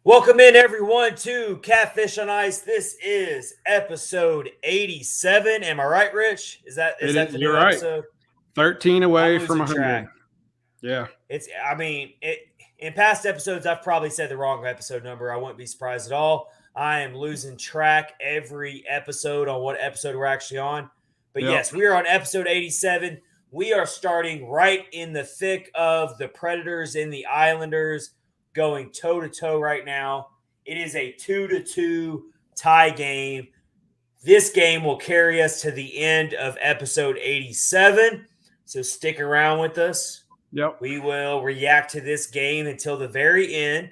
Welcome in, everyone, to Catfish on Ice. This is episode 87. Am I right, Rich? Is that It the is. new You're right. episode? 13 I'm away from losing 100. track. Yeah. In past episodes, I've probably said the wrong episode number. I wouldn't be surprised at all. I am losing track every episode on what episode we're actually on. But Yep. yes, we are on episode 87. We are starting right in the thick of the Predators and the Islanders going toe-to-toe right now. It is a 2-2 tie game. This game will carry us to the end of episode 87. So stick around with us. Yep. We will react to this game until the very end.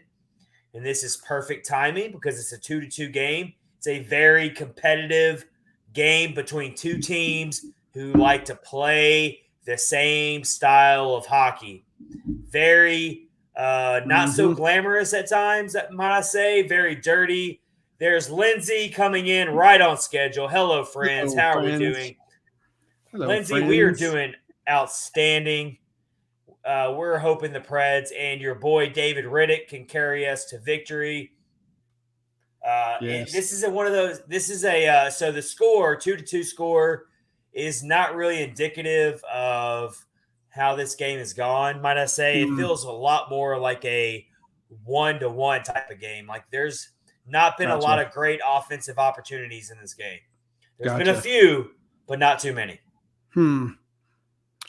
And this is perfect timing because it's a 2-2 game. It's a very competitive game between two teams who like to play the same style of hockey. Very not so glamorous at times, might I say. Very dirty. There's Lindsay coming in right on schedule. Hello, friends. Hello, How friends. are we doing? Hello, Lindsay, friends. we are doing outstanding. We're hoping the Preds and your boy David Riddick can carry us to victory. Yes. This is one of those. This is so the score 2-2 score is not really indicative of how this game has gone. Might I say it feels a lot more like a 1-1 type of game. Like there's not been a lot of great offensive opportunities in this game. There's been a few, but not too many.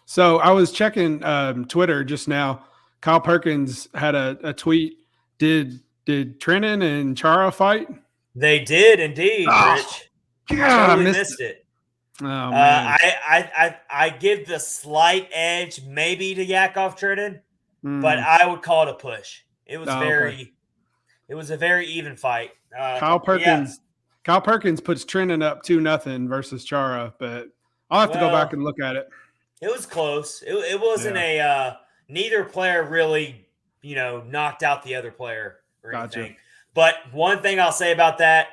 So I was checking Twitter just now. Kyle Perkins had a tweet. Did Trenin and Charo fight? They did indeed, Rich. Yeah, I totally missed it. Oh man. I give the slight edge maybe to Yakov Trenin, but I would call it a push. It was it was a very even fight. Kyle Perkins puts Trenin up 2-0 versus Charo, but I'll have to go back and look at it. It was close. It wasn't neither player really, knocked out the other player or anything. But one thing I'll say about that,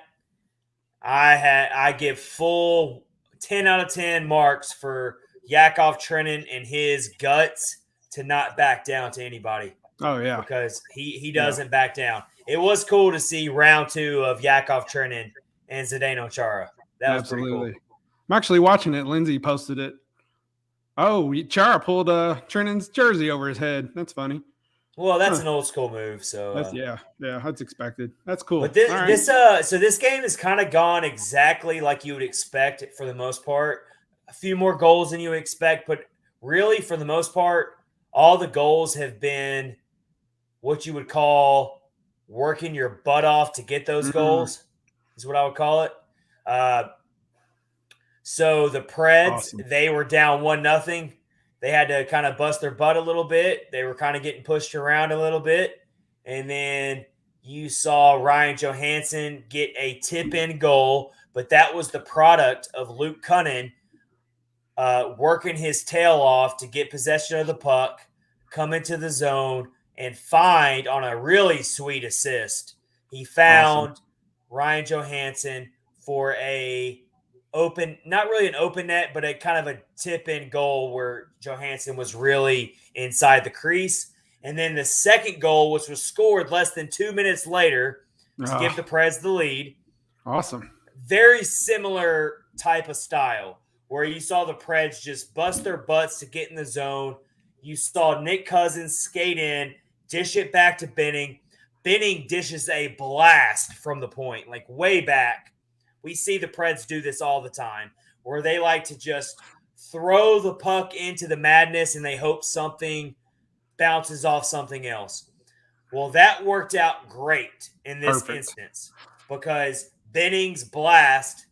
I give full 10 out of 10 marks for Yakov Trenin and his guts to not back down to anybody. Oh, yeah. Because he doesn't back down. It was cool to see round 2 of Yakov Trenin and Zdeno Chara. That was pretty cool. I'm actually watching it. Lindsay posted it. Oh, Chara pulled Trenin's jersey over his head. That's funny. Well, that's an old school move. So that's expected. That's cool. But this game has kind of gone exactly like you would expect for the most part. A few more goals than you would expect, but really for the most part, all the goals have been what you would call working your butt off to get those goals. Is what I would call it. So the Preds, they were down 1-0. They had to kind of bust their butt a little bit. They were kind of getting pushed around a little bit. And then you saw Ryan Johansen get a tip-in goal, but that was the product of Luke Cunnin working his tail off to get possession of the puck, come into the zone, and find on a really sweet assist. He found Ryan Johansen for a open, not really an open net, but a kind of a tip-in goal where Johansen was really inside the crease. And then the second goal, which was scored less than 2 minutes later to give the Preds the lead. Awesome. Very similar type of style where you saw the Preds just bust their butts to get in the zone. You saw Nick Cousins skate in, dish it back to Benning. Benning dishes a blast from the point, like way back. We see the Preds do this all the time, where they like to just throw the puck into the madness and they hope something bounces off something else. Well, that worked out great in this instance because Benning's blast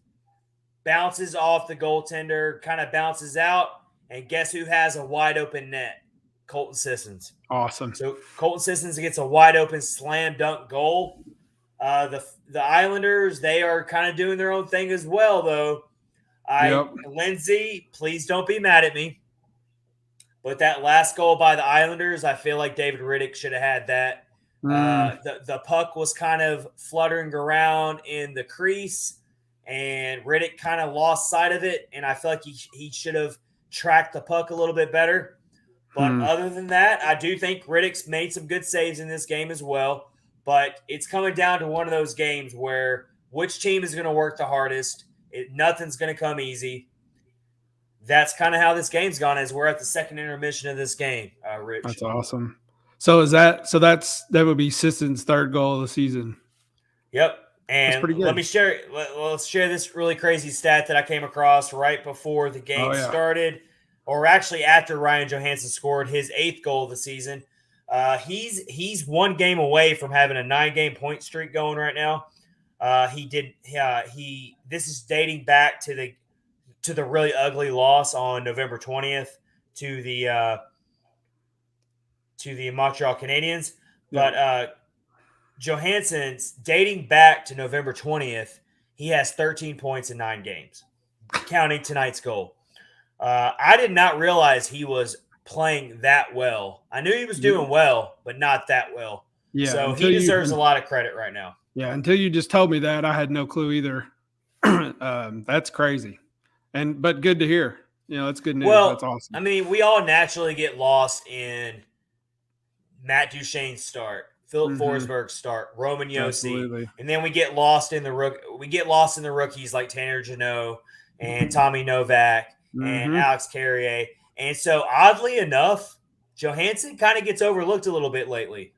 bounces off the goaltender, kind of bounces out, and guess who has a wide open net? Colton Sissons. Awesome. So Colton Sissons gets a wide open slam dunk goal. The Islanders, they are kind of doing their own thing as well, though. Lindsay, please don't be mad at me. But that last goal by the Islanders, I feel like David Riddick should have had that. The puck was kind of fluttering around in the crease, and Riddick kind of lost sight of it, and I feel like he should have tracked the puck a little bit better. But other than that, I do think Riddick's made some good saves in this game as well. but it's coming down to one of those games where which team is going to work the hardest. Nothing's going to come easy. That's kind of how this game's gone as we're at the second intermission of this game, Rich. That's awesome. So that would be Sisson's third goal of the season. Yep. And let's share this really crazy stat that I came across right before the game started, or actually after Ryan Johansen scored his 8th goal of the season. He's one game away from having a 9-game point streak going right now. This is dating back to the really ugly loss on November 20th to the Montreal Canadiens. But Johansen's dating back to November 20th, he has 13 points in 9 games, counting tonight's goal. I did not realize he was playing that well. I knew he was doing well, but not that well. Yeah, so he deserves a lot of credit right now. Yeah, until you just told me that, I had no clue either. That's crazy. But good to hear. That's good news. Well, that's awesome. I mean, we all naturally get lost in Matt Duchene's start, Philip Forsberg's start, Roman Josi, and then we get lost in the rookies like Tanner Jeannot and Tommy Novak and Alex Carrier. And so, oddly enough, Johansen kind of gets overlooked a little bit lately.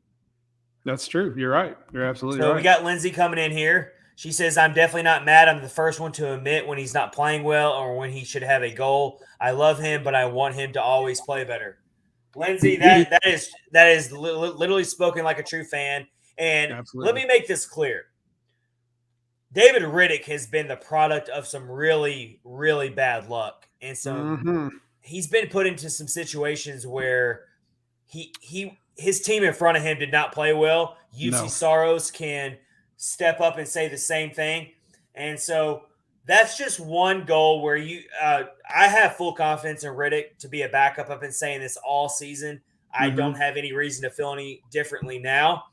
That's true. You're right. You're absolutely right. So we got Lindsay coming in here. She says, I'm definitely not mad. I'm the first one to admit when he's not playing well or when he should have a goal. I love him, but I want him to always play better. Lindsay, that is literally spoken like a true fan. And Let me make this clear. David Riddick has been the product of some really, really bad luck. And so he's been put into some situations where his team in front of him did not play well. UC Saros can step up and say the same thing. And so that's just one goal where I have full confidence in Riddick to be a backup. I've been saying this all season. I don't have any reason to feel any differently now.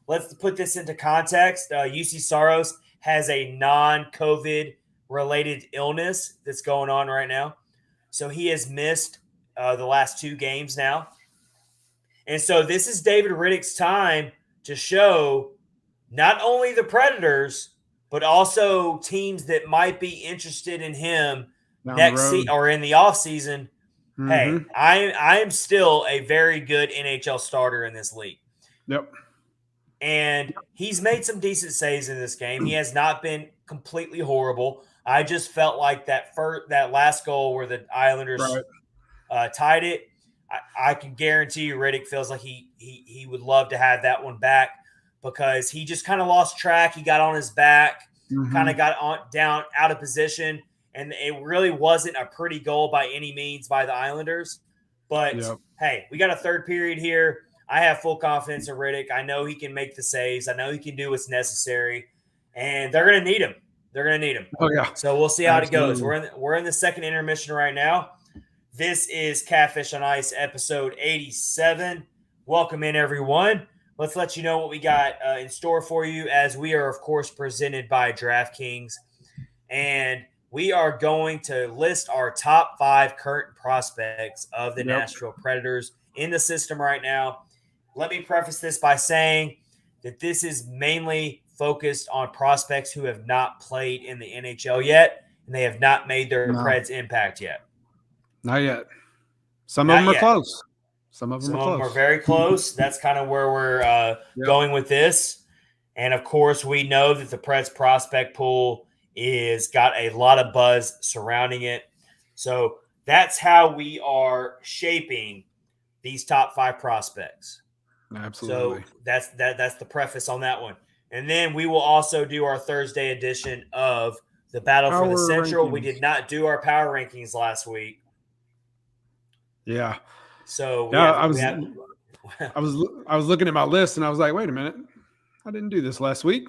Let's put this into context. UC Saros has a non-COVID related illness that's going on right now. So he has missed the last 2 games now. And so this is David Riddick's time to show not only the Predators, but also teams that might be interested in him next season or in the offseason. Hey, I am still a very good NHL starter in this league. Yep. And he's made some decent saves in this game. He has not been completely horrible. I just felt like that last goal where the Islanders tied it, I can guarantee you Riddick feels like he would love to have that one back because he just kind of lost track. He got on his back, kind of got down out of position, and it really wasn't a pretty goal by any means by the Islanders. But, hey, we got a third period here. I have full confidence in Riddick. I know he can make the saves. I know he can do what's necessary, and they're going to need him. They're going to need him. Oh, yeah. So we'll see how it goes. We're in the second intermission right now. This is Catfish on Ice, episode 87. Welcome in, everyone. Let's let you know what we got in store for you as we are, of course, presented by DraftKings. And we are going to list our top 5 current prospects of the Nashville Predators in the system right now. Let me preface this by saying that this is mainly focused on prospects who have not played in the NHL yet, and they have not made their Preds impact yet. Not yet. Some of them are close. Some of them are very close. That's kind of where we're going with this. And, of course, we know that the Preds prospect pool is got a lot of buzz surrounding it. So that's how we are shaping these top 5 prospects. Absolutely. So that's the preface on that one. And then we will also do our Thursday edition of the Battle for the Central. We did not do our power rankings last week. Yeah. So I was looking at my list and I was like, wait a minute, I didn't do this last week.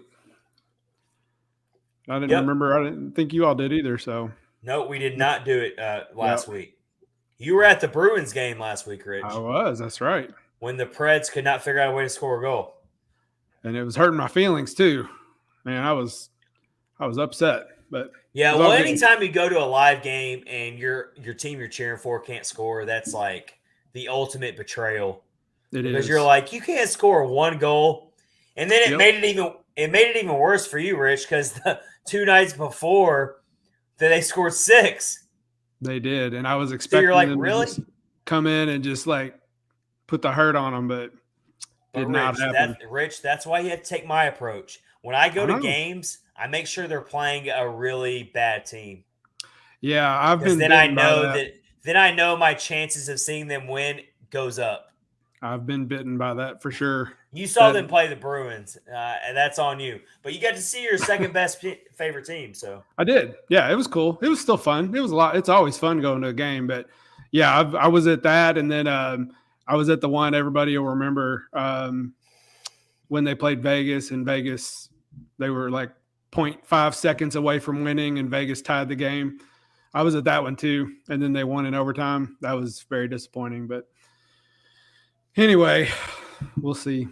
I didn't remember. I didn't think you all did either. So no, we did not do it last week. You were at the Bruins game last week, Rich. I was. That's right. When the Preds could not figure out a way to score a goal, and it was hurting my feelings too. Man, I was upset. But yeah, well, anytime you go to a live game and your team you're cheering for can't score, that's like the ultimate betrayal. It because is. You're like, you can't score 1 goal And then it made it even worse for you, Rich, because the 2 nights before that they scored 6. They did, and I was expecting them to just come in and just like put the hurt on them, but did not happen. Rich, that's why you have to take my approach. When I go to games, I make sure they're playing a really bad team. Yeah, I've been. Then I know Then I know my chances of seeing them win goes up. I've been bitten by that for sure. You saw them play the Bruins, and that's on you. But you got to see your second best favorite team. So I did. Yeah, it was cool. It was still fun. It was a lot. It's always fun going to a game. But yeah, I was at that, and then I was at the one everybody will remember when they played Vegas. In Vegas, they were like 0.5 seconds away from winning, and Vegas tied the game. I was at that one too, and then they won in overtime. That was very disappointing. But anyway, we'll see.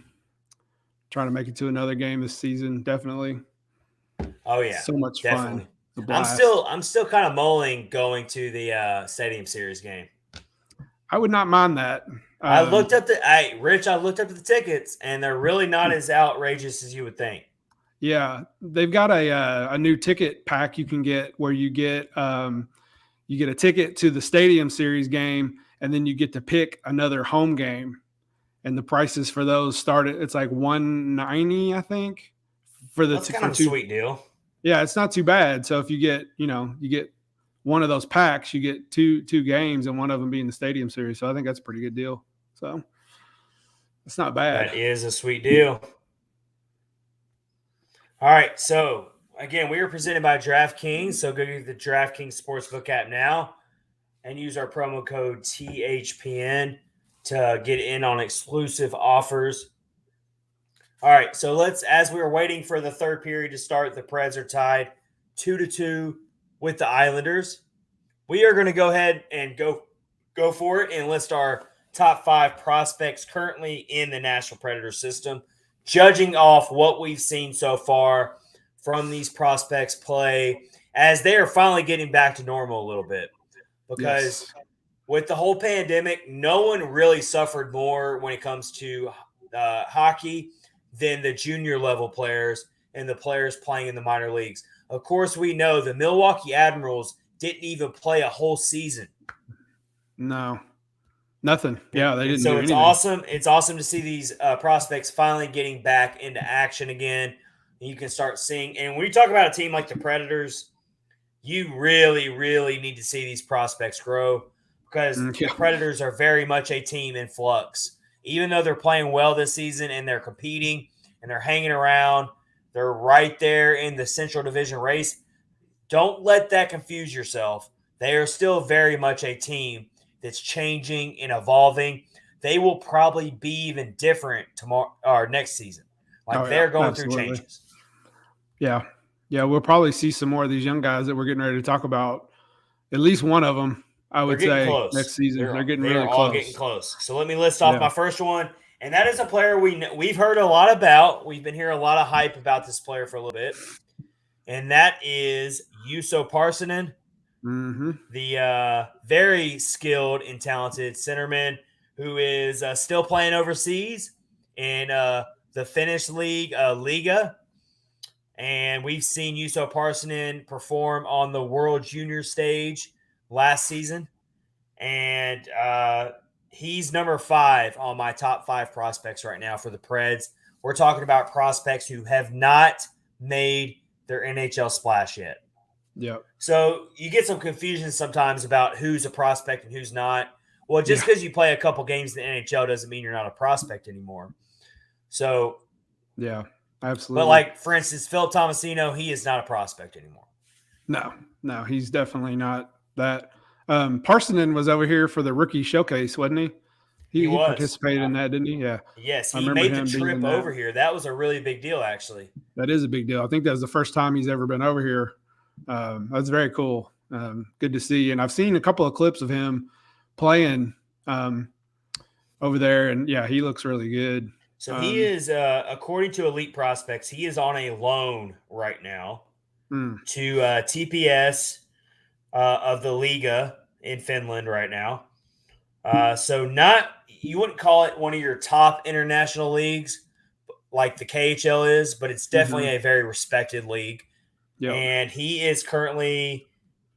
Trying to make it to another game this season, definitely. Oh yeah, so much fun. I'm still kind of mulling going to the Stadium Series game. I would not mind that. I looked up the tickets, and they're really not as outrageous as you would think. Yeah, they've got a new ticket pack you can get where you get a ticket to the Stadium Series game, and then you get to pick another home game. And the prices for those started, it's like $190, I think. That's kind of a sweet deal. Yeah, it's not too bad. So if you get one of those packs, you get two games, and one of them being the Stadium Series. So I think that's a pretty good deal. So it's not bad. That is a sweet deal. All right. So again, we are presented by DraftKings. So go to the DraftKings Sportsbook app now and use our promo code THPN to get in on exclusive offers. All right, so as we were waiting for the third period to start, the Preds are tied 2-2 with the Islanders. We are going to go ahead and go for it and list our top 5 prospects currently in the Nashville Predators system, judging off what we've seen so far from these prospects play as they are finally getting back to normal a little bit. Because with the whole pandemic, no one really suffered more when it comes to hockey than the junior level players and the players playing in the minor leagues. Of course, we know the Milwaukee Admirals didn't even play a whole season. No, nothing. Yeah, they didn't. So do it's anything. awesome. It's awesome to see these prospects finally getting back into action again. And you can start seeing. And when you talk about a team like the Predators, you really, really need to see these prospects grow. Because the Predators are very much a team in flux. Even though they're playing well this season and they're competing and they're hanging around, they're right there in the Central Division race. Don't let that confuse yourself. They are still very much a team that's changing and evolving. They will probably be even different tomorrow or next season. They're going through changes. Yeah. Yeah, we'll probably see some more of these young guys that we're getting ready to talk about. At least one of them. I would say close. Next season they're getting really close. All getting close. So let me list off my first one, and that is a player we've heard a lot about. We've been hearing a lot of hype about this player for a little bit, and that is Juuso Parssinen, the very skilled and talented centerman who is still playing overseas in the Finnish league, Liga. And we've seen Juuso Parssinen perform on the World Junior stage last season, and he's number 5 on my top 5 prospects right now for the Preds. We're talking about prospects who have not made their NHL splash yet. Yep. So you get some confusion sometimes about who's a prospect and who's not. Well, just because you play a couple games in the NHL doesn't mean you're not a prospect anymore. So yeah, absolutely. But like, for instance, Phil Tomasino, he is not a prospect anymore. No, he's definitely not that. Parssinen was over here for the rookie showcase, wasn't he? He participated in that, didn't he? Yeah. Yes, he made the trip over here. That was a really big deal, actually. That is a big deal. I think that was the first time he's ever been over here. That's very cool. Good to see. And I've seen a couple of clips of him playing over there, and yeah, he looks really good. So he is, according to Elite Prospects, he is on a loan right now to TPS of the Liga in Finland right now. So you wouldn't call it one of your top international leagues, like the KHL is, but it's definitely a very respected league. Yep. And he currently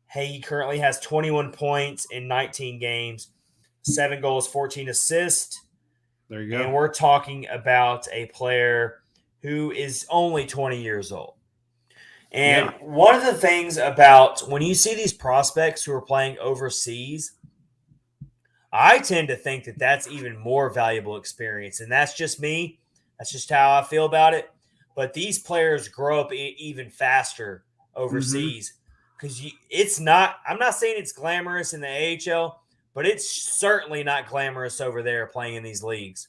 has 21 points in 19 games, 7 goals, 14 assists. There you go. And we're talking about a player who is only 20 years old. And one of the things about when you see these prospects who are playing overseas, I tend to think that that's even more valuable experience. And that's just me. That's just how I feel about it. But these players grow up even faster overseas because it's not – I'm not saying it's glamorous in the AHL, but it's certainly not glamorous over there playing in these leagues.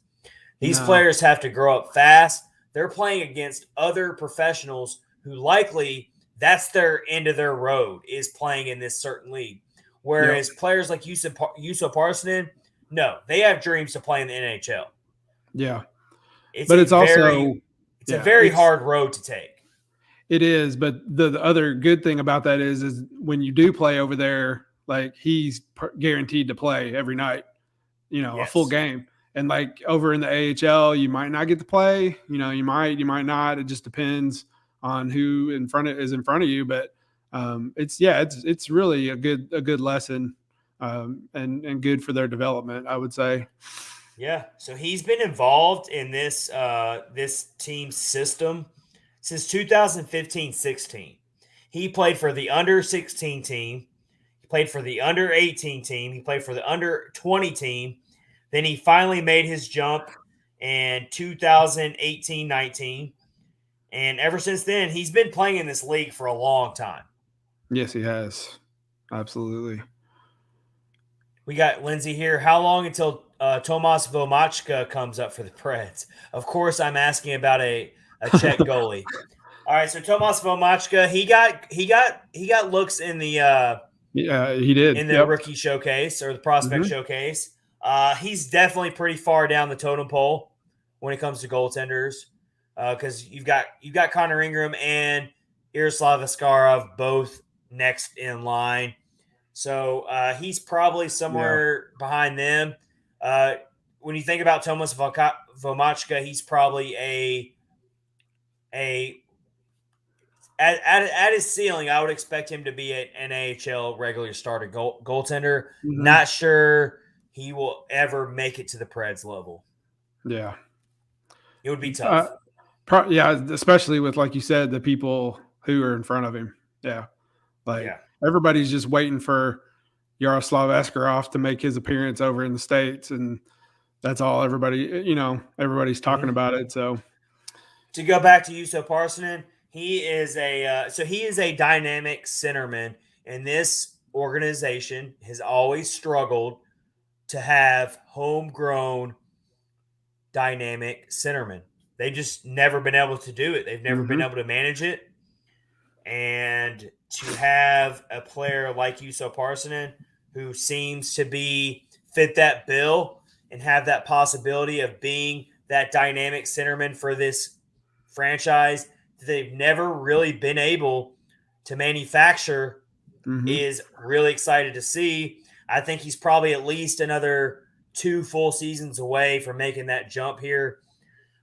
These players have to grow up fast. They're playing against other professionals who likely that's their end of their road is playing in this certain league. Whereas players like Juuso Parssinen, no, they have dreams to play in the NHL. Yeah. It's a very hard road to take. It is, but the other good thing about that is when you do play over there, like he's guaranteed to play every night, a full game. And like over in the AHL, you might not get to play, you might not. It just depends on who is in front of you. But it's really a good lesson and good for their development, I would say. Yeah. So he's been involved in this team's system since 2015-16. He played for the under 16 team. He played for the under 18 team. He played for the under 20 team. Then he finally made his jump in 2018-19. And ever since then, he's been playing in this league for a long time. Yes, he has. Absolutely. We got Lindsay here. How long until Tomas Vomachka comes up for the Preds? Of course, I'm asking about a Czech goalie. All right, so Tomas Vomachka, he got looks in the he did in the rookie showcase or the prospect showcase. He's definitely pretty far down the totem pole when it comes to goaltenders because you've got Connor Ingram and Yaroslav Askarov both next in line. So he's probably somewhere behind them. When you think about Tomas Vomachka, he's probably at his ceiling. I would expect him to be an AHL regular starter goaltender. Not sure he will ever make it to the Preds level. Yeah, it would be tough. Especially with, like you said, the people who are in front of him. Yeah, everybody's just waiting for Yaroslav Askarov to make his appearance over in the States, and that's all everybody's talking about it. So to go back to Juuso Parssinen, he is a dynamic centerman, and this organization has always struggled to have homegrown dynamic centermen. They've just never been able to do it. They've never been able to manage it. And to have a player like Juuso Parssinen who seems to fit that bill and have that possibility of being that dynamic centerman for this franchise that they've never really been able to manufacture is really excited to see. I think he's probably at least another 2 full seasons away from making that jump here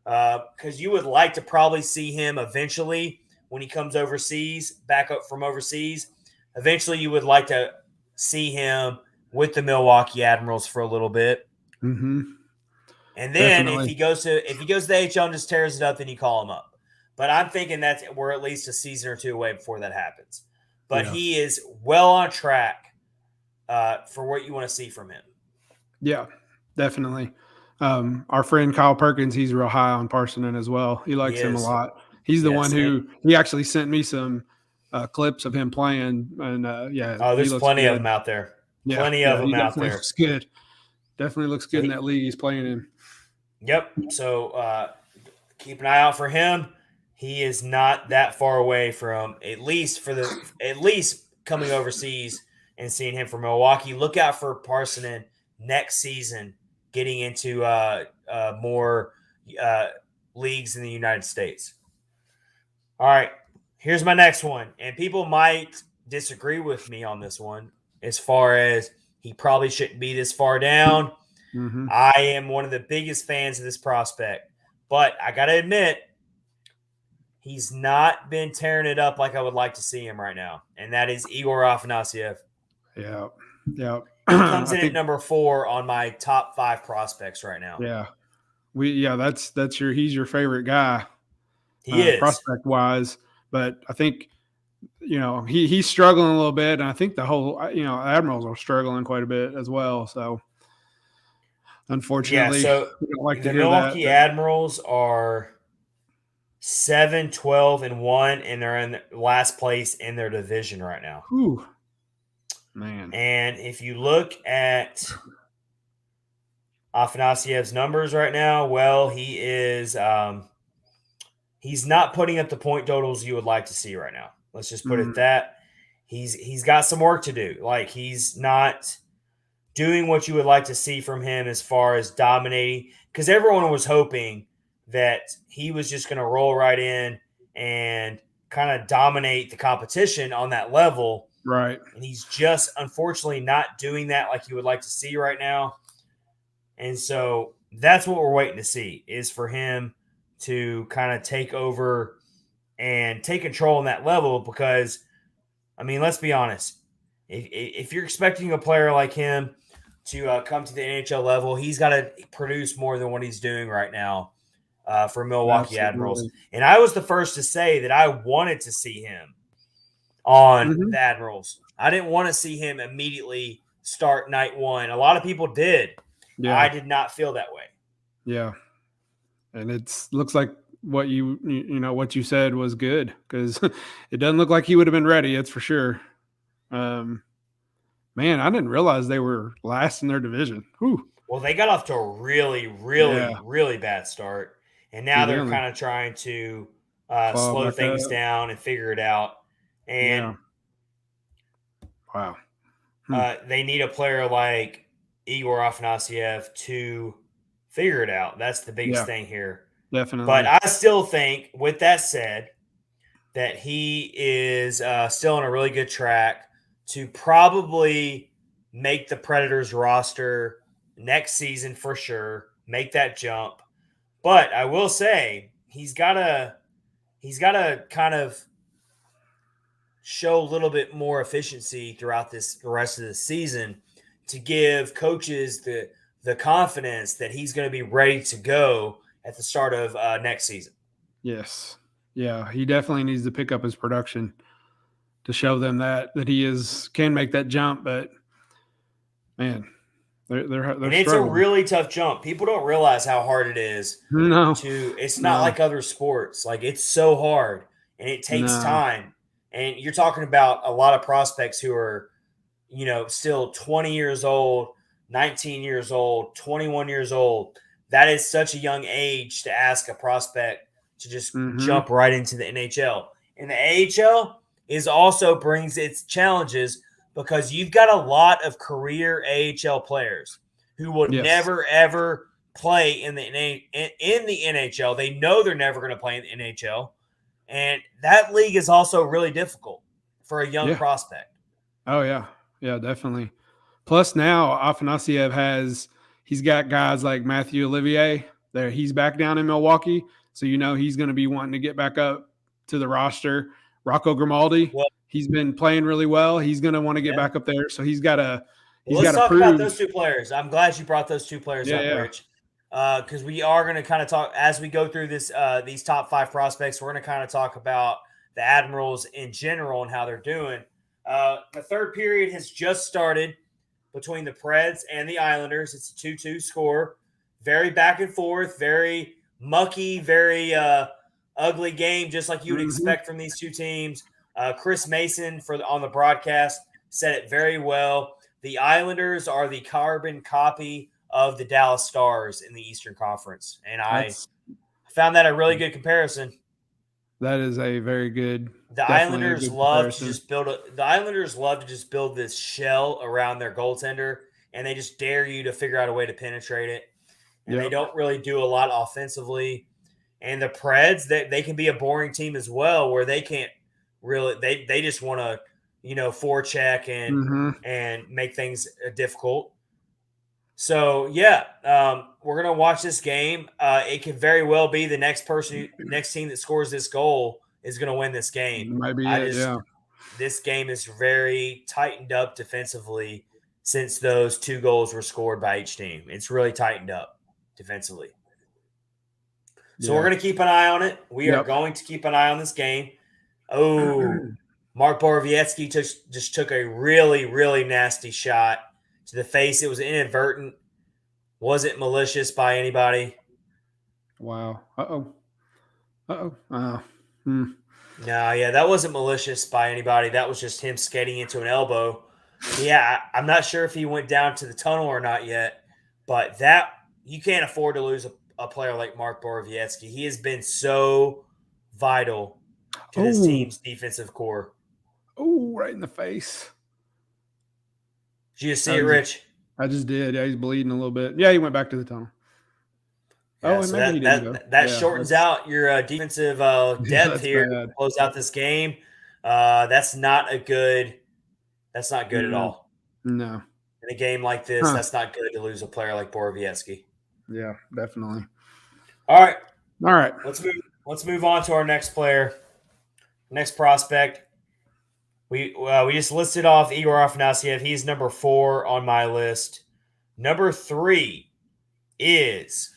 because you would like to probably see him eventually when he comes back up from overseas. Eventually you would like to see him with the Milwaukee Admirals for a little bit. And then if he goes to the HL and just tears it up, then you call him up. But I'm thinking that we're at least a season or 2 away before that happens. But he is well on track for what you want to see from him. Yeah, definitely. Our friend Kyle Perkins, he's real high on Parssinen as well. He likes him a lot. He's the one who he actually sent me some clips of him playing, and there's plenty of them out there. Yeah, plenty of them out there. Looks good. Definitely looks good in that league he's playing in. Yep. So keep an eye out for him. He is not that far away from at least coming overseas and seeing him from Milwaukee. Look out for Parssinen next season getting into more leagues in the United States. All right, here's my next one. And people might disagree with me on this one as far as he probably shouldn't be this far down. I am one of the biggest fans of this prospect. But I got to admit, he's not been tearing it up like I would like to see him right now, and that is Igor Afanasyev. Yeah. He comes in at number 4 on my top 5 prospects right now. Yeah. He's your favorite guy. He is prospect wise, but I think he's struggling a little bit, and I think the whole Admirals are struggling quite a bit as well. So unfortunately, we don't like to hear Milwaukee Admirals are 7-12-1, and they're in last place in their division right now. Whew. Man. And if you look at Afanasyev's numbers right now, well, he is he's not putting up the point totals you would like to see right now. Let's just put it that. He's got some work to do. Like, he's not doing what you would like to see from him as far as dominating, because everyone was hoping that he was just going to roll right in and kind of dominate the competition on that level. Right. And he's just unfortunately not doing that like you would like to see right now. And so that's what we're waiting to see, is for him to kind of take over and take control on that level, because, I mean, let's be honest. If you're expecting a player like him to come to the NHL level, he's got to produce more than what he's doing right now for Milwaukee Admirals. And I was the first to say that I wanted to see him on the Admirals. I didn't want to see him immediately start night 1. A lot of people did. Yeah. I did not feel that way. Yeah. And it looks like what what you said was good, because it doesn't look like he would have been ready. That's for sure. Man, I didn't realize they were last in their division. Whew. Well, they got off to a really, really, really bad start, and now they're kind of trying to slow things down and figure it out. And wow, they need a player like Igor Afanasyev to figure it out. That's the biggest thing here. Definitely. But I still think, with that said, that he is still on a really good track to probably make the Predators roster next season for sure, make that jump. But I will say he's got to kind of show a little bit more efficiency throughout the rest of the season to give coaches the confidence that he's going to be ready to go at the start of next season. Yes. Yeah, he definitely needs to pick up his production to show them that he can make that jump. But man, they're and it's struggling. A really tough jump. People don't realize how hard it is. It's not like other sports. Like, it's so hard, and it takes time. And you're talking about a lot of prospects who are, still 20 years old, 19 years old, 21 years old. That is such a young age to ask a prospect to just jump right into the NHL. And the AHL also brings its challenges, because you've got a lot of career AHL players who will never, ever play in the NHL. They know they're never going to play in the NHL. And that league is also really difficult for a young prospect. Oh, yeah. Yeah, definitely. Plus now Afanasyev he's got guys like Matthew Olivier there. He's back down in Milwaukee. So, he's going to be wanting to get back up to the roster. Rocco Grimaldi, he's been playing really well. He's going to want to get back up there. So he's got to let's talk about those two players. I'm glad you brought those two players up, Rich. Because we are going to kind of talk as we go through these top 5 prospects. We're going to kind of talk about the Admirals in general and how they're doing. The third period has just started between the Preds and the Islanders. It's a 2-2 score. Very back and forth, very mucky, very ugly game, just like you would expect from these two teams. Chris Mason on the broadcast said it very well. The Islanders are the carbon copy of the Dallas Stars in the Eastern Conference, and I found that a really good comparison. That is a very good. The Islanders love to just build this shell around their goaltender, and they just dare you to figure out a way to penetrate it. And they don't really do a lot offensively. And the Preds, they can be a boring team as well, where they can't really they just want to forecheck and make things difficult. So yeah, we're gonna watch this game. It could very well be the next team that scores this goal is gonna win this game. Maybe yeah. This game is very tightened up defensively since those 2 goals were scored by each team. It's really tightened up defensively. So we're going to keep an eye on it. We are going to keep an eye on this game. Oh, Mark Borowiecki just took a really, really nasty shot to the face. It was inadvertent. Wasn't malicious by anybody. Wow. Uh-oh. No, yeah, that wasn't malicious by anybody. That was just him skating into an elbow. Yeah, I'm not sure if he went down to the tunnel or not yet, but you can't afford to lose a player like Mark Borowiecki. He has been so vital to this team's defensive core. Oh, right in the face. Did you see it, Rich? I just did. Yeah, he's bleeding a little bit. Yeah, he went back to the tunnel. Yeah, so that shortens out your defensive depth here to close out this game. That's not good at all. No. In a game like this, that's not good to lose a player like Borowiecki. Yeah, definitely. All right. Let's move on to our next player, next prospect. We just listed off Igor Afanasyev. He's number 4 on my list. Number 3 is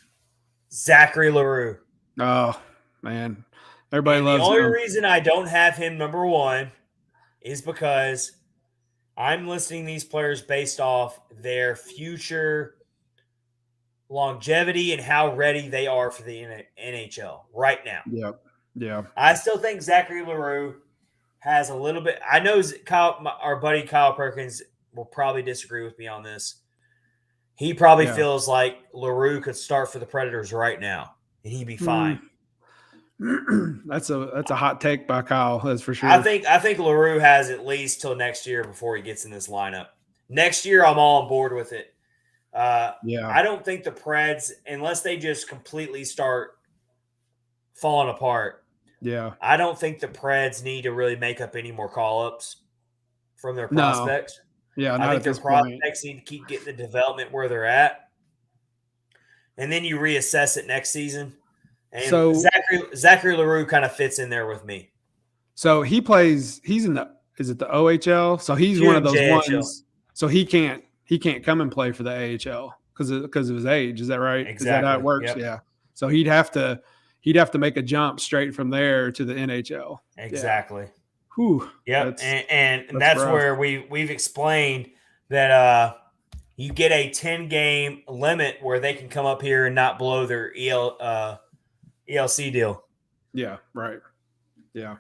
Zachary Larue. Oh, man. Everybody loves him. The only reason I don't have him number 1 is because I'm listing these players based off their future longevity and how ready they are for the NHL right now. Yeah. I still think Zachary Larue has a little bit. I know our buddy Kyle Perkins will probably disagree with me on this. He probably feels like Larue could start for the Predators right now, and he'd be fine. That's a hot take by Kyle. That's for sure. I think Larue has at least till next year before he gets in this lineup. Next year, I'm all on board with it. I don't think the Preds, unless they just completely start falling apart. Yeah. I don't think the Preds need to really make up any more call-ups from their prospects. Yeah, I think their prospects need to keep getting the development where they're at. And then you reassess it next season. And so Zachary Larue kind of fits in there with me. So he's in is it the OHL? So he's one of those ones. So he can't come and play for the AHL because of his age. Is that right? Exactly. Is that how it works? Yep. Yeah. So he'd have to make a jump straight from there to the NHL. Exactly. Yeah. Whew. Yep. And that's where we've explained that you get a 10-game limit where they can come up here and not blow their ELC deal. Yeah. Right. Yeah.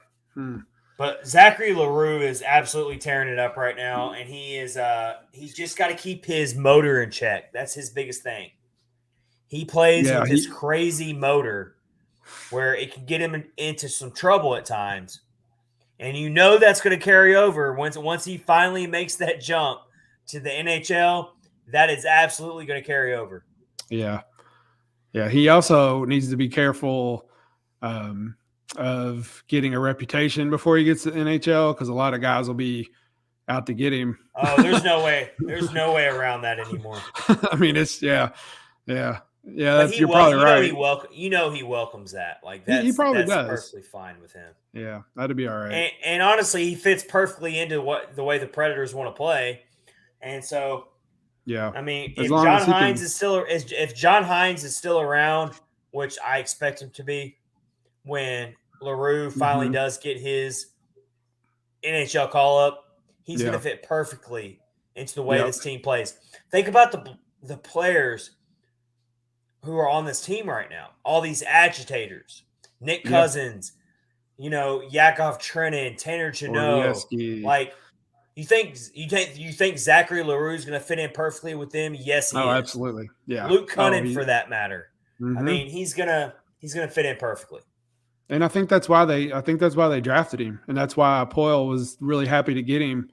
But Zachary Larue is absolutely tearing it up right now, and he's just got to keep his motor in check. That's his biggest thing. He plays with this crazy motor where it can get him into some trouble at times. And that's going to carry over once he finally makes that jump to the NHL. That is absolutely going to carry over. Yeah. Yeah, he also needs to be careful of getting a reputation before he gets to the NHL because a lot of guys will be out to get him. Oh, there's no way. There's no way around that anymore. I mean, it's you're probably right. He welcomes that. Like that's does. Perfectly fine with him. Yeah, that'd be all right. And honestly, he fits perfectly into the way the Predators want to play. And so, yeah, I mean, if John Hines is still around, which I expect him to be, when Larue finally does get his NHL call up, he's going to fit perfectly into the way this team plays. Think about the players who are on this team right now. All these agitators, Nick Cousins, Yakov Trenin, Tanner Jeannot. Like, you think Zachary Larue is going to fit in perfectly with them? Yes, he is. Absolutely. Yeah. Luke Cunnin for that matter. I mean, he's gonna fit in perfectly. And I think that's why they drafted him, and that's why Poile was really happy to get him,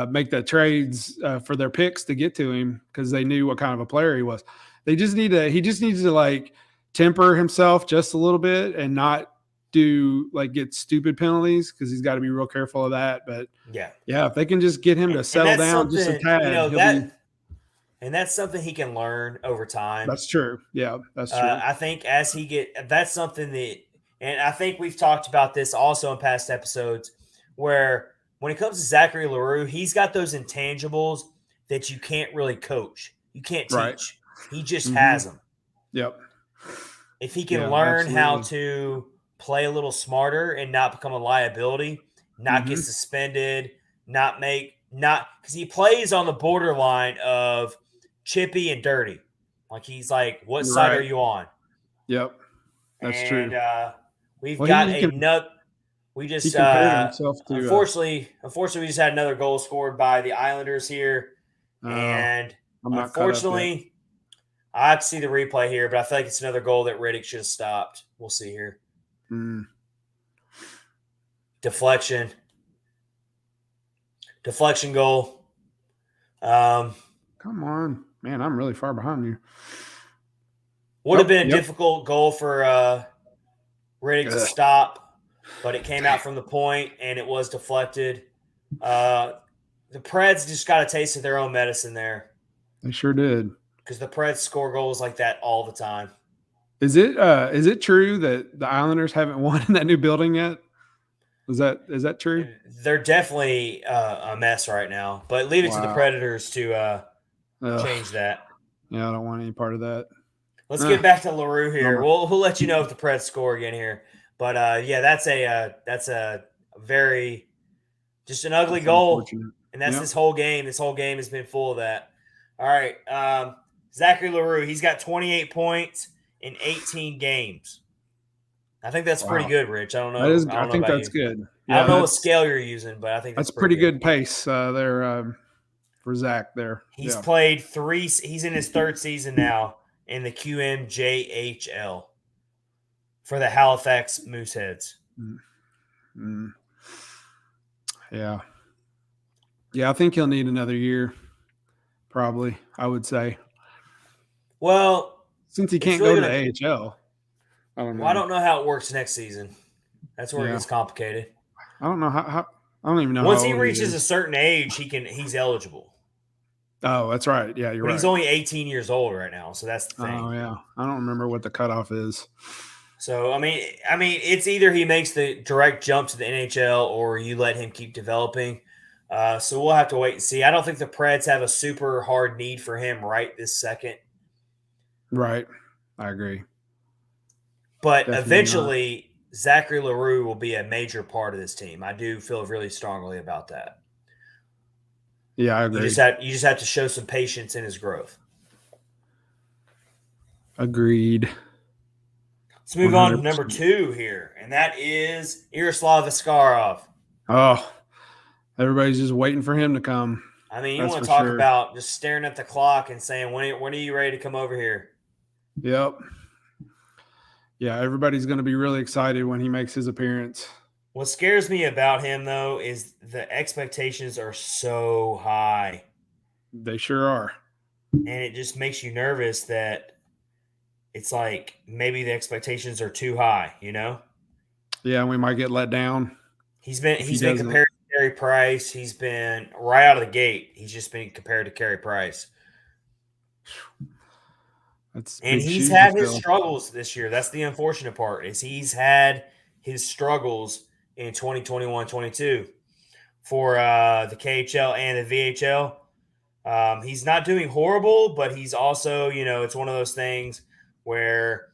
make the trades for their picks to get to him because they knew what kind of a player he was. He just needs to like temper himself just a little bit and not get stupid penalties because he's got to be real careful of that. But if they can just get him to settle down just a tad, And that's something he can learn over time. That's true. Yeah, that's true. I think that's something that, and I think we've talked about this also in past episodes, where when it comes to Zachary Larue, he's got those intangibles that you can't really coach. You can't Right. teach. He just has them. Yep. If he can learn how to play a little smarter and not become a liability, not get suspended, because he plays on the borderline of chippy and dirty. Like he's like, what side are you on? Yep, that's true. We've got another. We just he compared himself to. Unfortunately, we just had another goal scored by the Islanders here, and unfortunately, I have to see the replay here, but I feel like it's another goal that Riddick should have stopped. We'll see here. Deflection goal. Come on, man! I'm really far behind you. Would have been a difficult goal for Riddick to stop, but it came out from the point and it was deflected. The Preds just got a taste of their own medicine there. They sure did. Because the Preds score goals like that all the time. Is it true that the Islanders haven't won in that new building yet? Is that true? They're definitely a mess right now, but leave it to the Predators to change that. Yeah, I don't want any part of that. Let's get back to Larue here. We'll let you know if the Preds score again here. But that's a very just an ugly goal, and that's this whole game. This whole game has been full of that. All right, Zachary Larue. He's got 28 points in 18 games. I think that's pretty good, Rich. I don't know. I think that's good. Yeah, I don't know what scale you're using, but I think that's pretty good pace there for Zach there. He's played 3. He's in his 3rd season now in the QMJHL for the Halifax Mooseheads. Yeah. Yeah, I think he'll need another year, probably, I would say. Well, since he can't go to the AHL. I don't know how it works next season. That's where it gets complicated. I don't know how I don't even know. Once he reaches a certain age, he's eligible. Oh, that's right. Yeah, you're right. He's only 18 years old right now, so that's the thing. Oh, yeah. I don't remember what the cutoff is. So, I mean, it's either he makes the direct jump to the NHL or you let him keep developing. So we'll have to wait and see. I don't think the Preds have a super hard need for him right this second. Right. I agree. But eventually, Zachary Larue will be a major part of this team. I do feel really strongly about that. Yeah, I agree. You just have to show some patience in his growth. Agreed. Let's move 100%. On to number 2 here, and that is Yaroslav Askarov. Oh, everybody's just waiting for him to come. I mean, you want to talk about just staring at the clock and saying, when are you ready to come over here? Yep. Yeah, everybody's going to be really excited when he makes his appearance. What scares me about him, though, is the expectations are so high. They sure are. And it just makes you nervous that it's like maybe the expectations are too high, you know? Yeah, we might get let down. He's been compared to Carey Price. He's been right out of the gate. He's just been compared to Carey Price. And he's had his struggles this year. That's the unfortunate part, is he's had his struggles in 2021-22 for the KHL and the VHL. He's not doing horrible, but he's also, it's one of those things where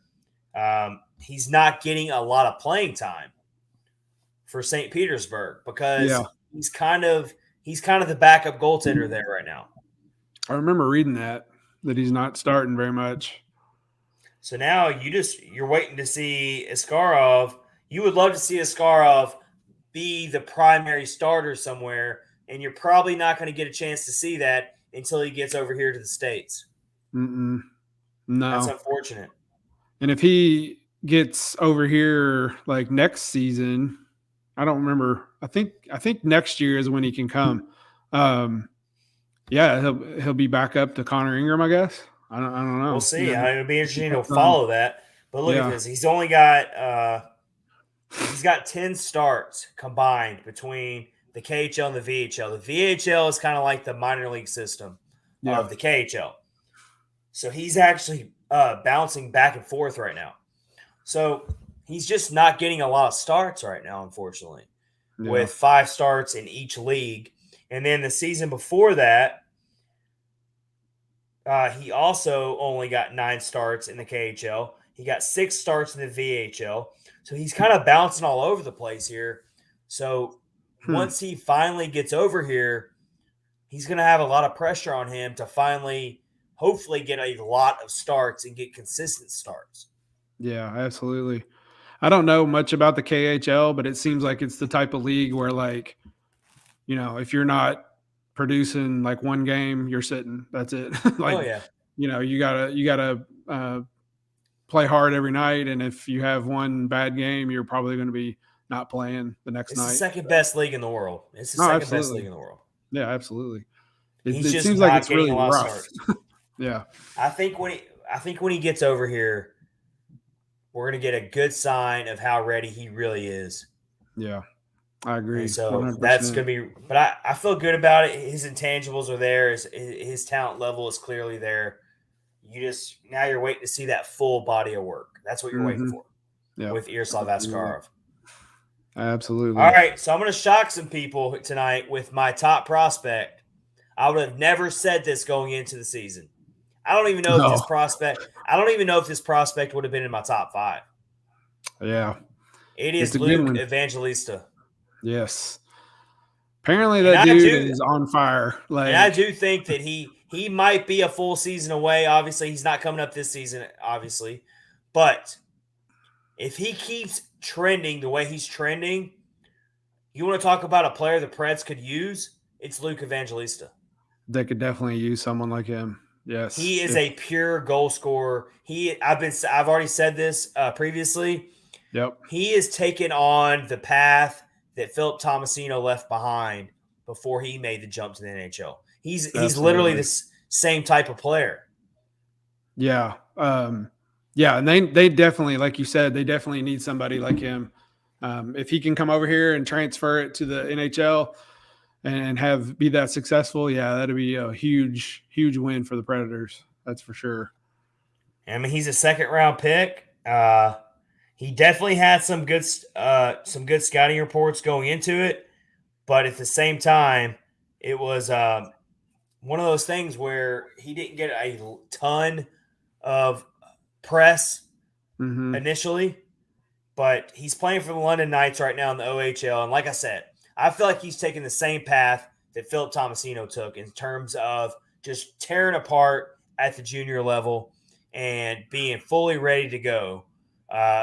he's not getting a lot of playing time for St. Petersburg because he's kind of the backup goaltender there right now. I remember reading that he's not starting very much. So now you're waiting to see Askarov. You would love to see Askarov be the primary starter somewhere, and you're probably not going to get a chance to see that until he gets over here to the States. No. That's unfortunate. And if he gets over here like next season, I don't remember. I think next year is when he can come. He'll be back up to Connor Ingram, I guess. I don't know. We'll see. It'll be interesting to follow that. But look at this. He's only got he's got 10 starts combined between the KHL and the VHL. The VHL is kind of like the minor league system of the KHL. So he's actually bouncing back and forth right now. So he's just not getting a lot of starts right now, unfortunately, with 5 starts in each league. And then the season before that, he also only got 9 starts in the KHL. He got 6 starts in the VHL. So he's kind of bouncing all over the place here. So once he finally gets over here, he's going to have a lot of pressure on him to finally, hopefully, get a lot of starts and get consistent starts. Yeah, absolutely. I don't know much about the KHL, but it seems like it's the type of league where, like, you know, if you're not producing like one game, you're sitting. That's it. Like, oh yeah, you know, you gotta play hard every night, and if you have one bad game, you're probably going to be not playing the next night. It's the second best league in the world. It's the second best league in the world. Yeah, absolutely. He's It just seems not like it's getting really a lot rough. of starts. Yeah, I think when he gets over here, we're going to get a good sign of how ready he really is. Yeah, I agree. And so 100%. that's going to be – but I feel good about it. His intangibles are there. His talent level is clearly there. Now you're waiting to see that full body of work. That's what you're waiting for with Yaroslav Askarov. Absolutely. All right, so I'm going to shock some people tonight with my top prospect. I would have never said this going into the season. I don't even know if this prospect would have been in my top 5. Yeah. It is Luke Evangelista. Yes. Apparently that dude is on fire. And I do think that he might be a full season away. Obviously, he's not coming up this season, obviously. But if he keeps trending the way he's trending, you want to talk about a player the Preds could use? It's Luke Evangelista. They could definitely use someone like him. Yes. He is a pure goal scorer. I've already said this previously. Yep. He is taking on the path that Philip Tomasino left behind before he made the jump to the NHL. He's literally the same type of player. Yeah. Yeah, and they definitely, like you said, they definitely need somebody like him. If he can come over here and transfer it to the NHL and be that successful, yeah, that'd be a huge, huge win for the Predators. That's for sure. I mean, he's a second-round pick. He definitely had some good scouting reports going into it, but at the same time, it was one of those things where he didn't get a ton of press initially, but he's playing for the London Knights right now in the OHL, and like I said, I feel like he's taking the same path that Philip Tomasino took in terms of just tearing apart at the junior level and being fully ready to go.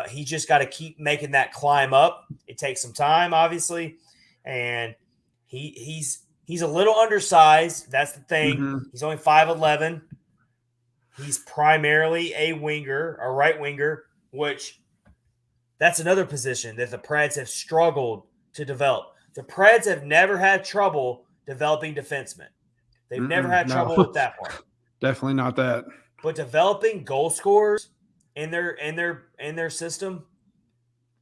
He just got to keep making that climb up. It takes some time, obviously, and he's a little undersized. That's the thing. He's only 5'11". He's primarily a right winger, which that's another position that the Preds have struggled to develop. The Preds have never had trouble developing defensemen. They've never had trouble with that part. Definitely not that. But developing goal scorers in their system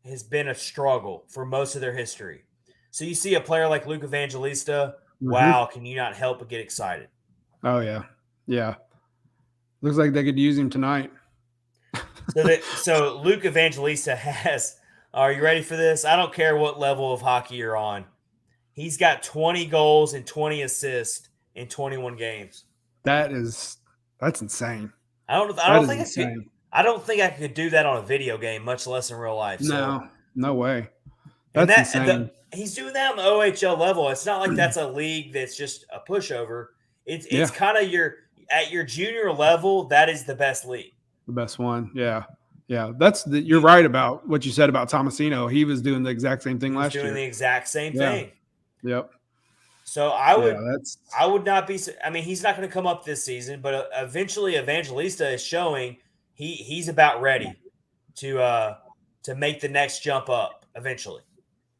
has been a struggle for most of their history. So you see a player like Luke Evangelista, wow, can you not help but get excited? Oh yeah. Yeah. Looks like they could use him tonight. So Luke Evangelista has, are you ready for this? I don't care what level of hockey you're on. He's got 20 goals and 20 assists in 21 games. That's insane. I don't think I could do that on a video game, much less in real life. No way. That's insane. He's doing that on the OHL level. It's not like that's a league that's just a pushover. It's kind of at your junior level, that is the best league. The best one. Yeah. Yeah. You're right about what you said about Tomasino. He was doing the exact same thing last year. Doing the exact same thing. Yep. So I would not be. I mean, he's not going to come up this season, but eventually, Evangelista is showing he's about ready to make the next jump up. Eventually,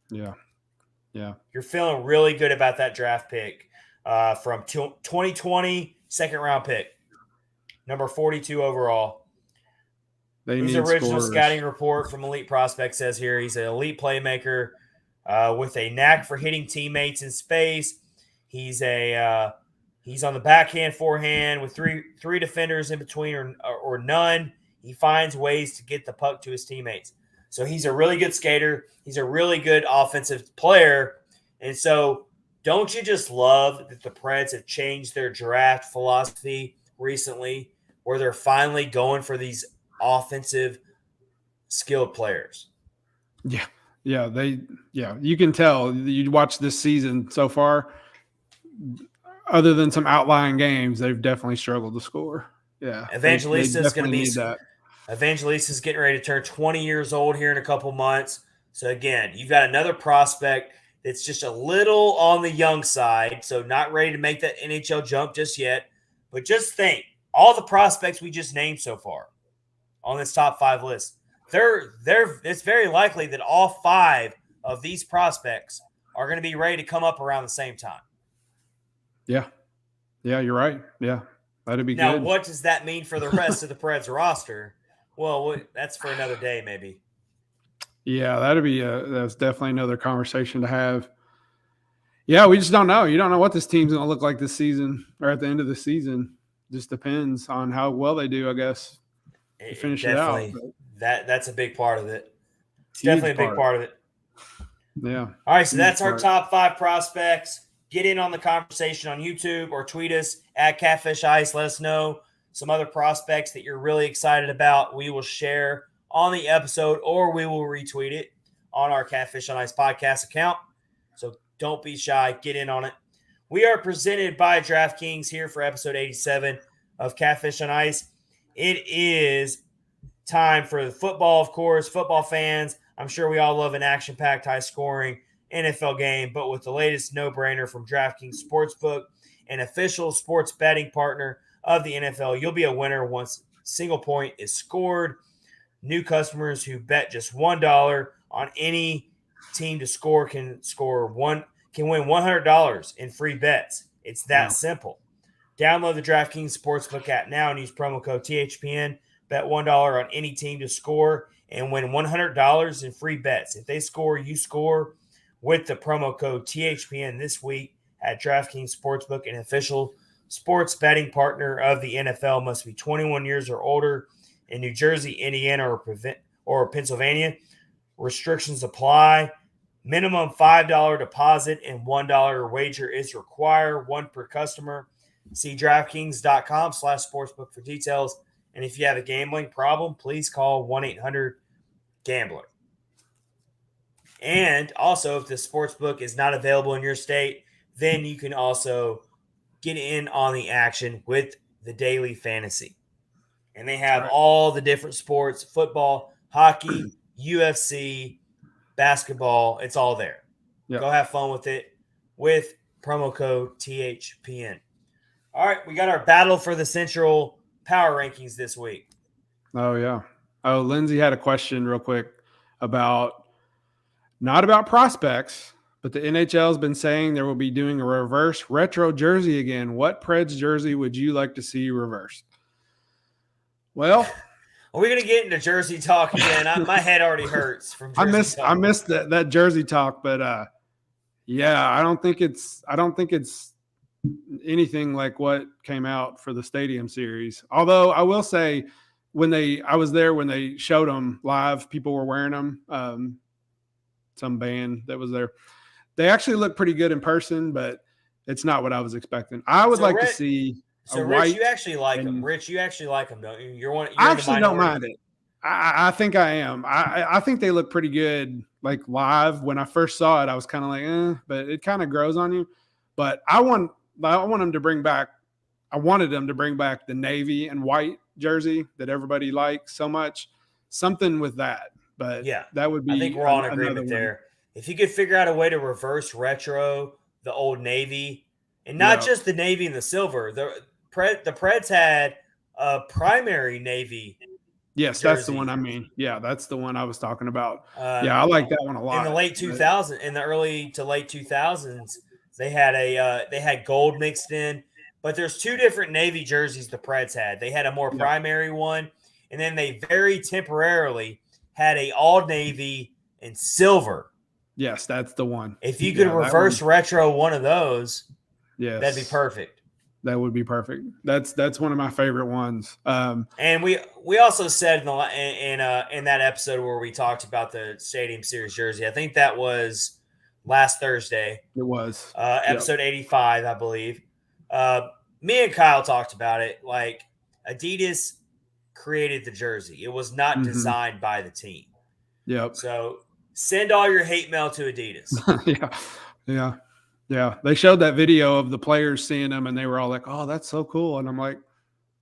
yeah. You're feeling really good about that draft pick from 2020, second round pick, number 42 overall. His original scouting report from Elite Prospect says here he's an elite playmaker. With a knack for hitting teammates in space. He's a He's on the backhand, forehand with three defenders in between or none. He finds ways to get the puck to his teammates. So he's a really good skater. He's a really good offensive player. And so don't you just love that the Preds have changed their draft philosophy recently where they're finally going for these offensive skilled players? Yeah. Yeah. You can tell you watch this season so far, other than some outlying games, they've definitely struggled to score. Yeah. Evangelista is going to be that. Evangelista is getting ready to turn 20 years old here in a couple months. So again, you've got another prospect that's just a little on the young side, so not ready to make that NHL jump just yet. But just think, all the prospects we just named so far on this top 5 list, it's very likely that all 5 of these prospects are going to be ready to come up around the same time. Yeah. Yeah, you're right. Yeah. That'd be now, good. Now, what does that mean for the rest of the Preds roster? Well, that's for another day, maybe. Yeah, that's definitely another conversation to have. Yeah, we just don't know. You don't know what this team's going to look like this season or at the end of the season. Just depends on how well they do, I guess, to finish it out. That's a big part of it. It's definitely a big part of it. Yeah. All right, so that's our top 5 prospects. Get in on the conversation on YouTube or tweet us at Catfish Ice. Let us know some other prospects that you're really excited about. We will share on the episode or we will retweet it on our Catfish on Ice podcast account. So don't be shy. Get in on it. We are presented by DraftKings here for episode 87 of Catfish on Ice. It is time for the football, of course. Football fans, I'm sure we all love an action-packed, high-scoring NFL game, but with the latest no-brainer from DraftKings Sportsbook, an official sports betting partner of the NFL, you'll be a winner once a single point is scored. New customers who bet just $1 on any team to score can win $100 in free bets. It's that simple. Download the DraftKings Sportsbook app now and use promo code THPN. Bet $1 on any team to score and win $100 in free bets. If they score, you score with the promo code THPN this week at DraftKings Sportsbook, an official sports betting partner of the NFL. Must be 21 years or older in New Jersey, Indiana, or Pennsylvania. Restrictions apply. Minimum $5 deposit and $1 wager is required, one per customer. See DraftKings.com/sportsbook for details. And if you have a gambling problem, please call 1-800-GAMBLER. And also, if the sportsbook is not available in your state, then you can also get in on the action with the Daily Fantasy. And they have all the different sports, football, hockey, UFC, basketball. It's all there. Yep. Go have fun with it with promo code THPN. All right, we got our battle for the Central Power Rankings this week. Oh, yeah. Oh, Lindsay had a question real quick not about prospects, but the NHL has been saying there will be doing a reverse retro jersey again. What Preds jersey would you like to see reversed? Well, are we going to get into jersey talk again? My head already hurts from jersey talk. I missed that jersey talk, but yeah, I don't think it's anything like what came out for the Stadium Series. Although I will say, I was there when they showed them live, people were wearing them. Some band that was there. They actually look pretty good in person, but it's not what I was expecting. I would to see. So, Rich, you actually like them. Rich, you actually like them, don't you? I actually don't mind it. I think I am. I think they look pretty good, like live. When I first saw it, I was kind of like, but it kind of grows on you. But I want them to bring back. I wanted them to bring back the navy and white jersey that everybody likes so much. Something with that. But yeah, that would be. I think we're all in agreement there. If you could figure out a way to reverse retro the old navy, and not just the navy and the silver, the Preds had a primary navy. Yes, jersey. That's the one I mean. Yeah, that's the one I was talking about. I like that one a lot. In the late 2000s, in the early to late 2000s, they had gold mixed in. But there's 2 different navy jerseys the Preds had. They had a more primary one, and then they very temporarily had a all navy and silver. Yes, that's the one. If you could reverse retro one of those, that'd be perfect. That would be perfect. That's one of my favorite ones. And we also said in that episode where we talked about the Stadium Series jersey, I think that was last Thursday. It was episode 85, I believe. Me and Kyle talked about it. Like, Adidas created the jersey. It was not designed by the team. Yep. So send all your hate mail to Adidas. Yeah. They showed that video of the players seeing them, and they were all like, "Oh, that's so cool." And I'm like,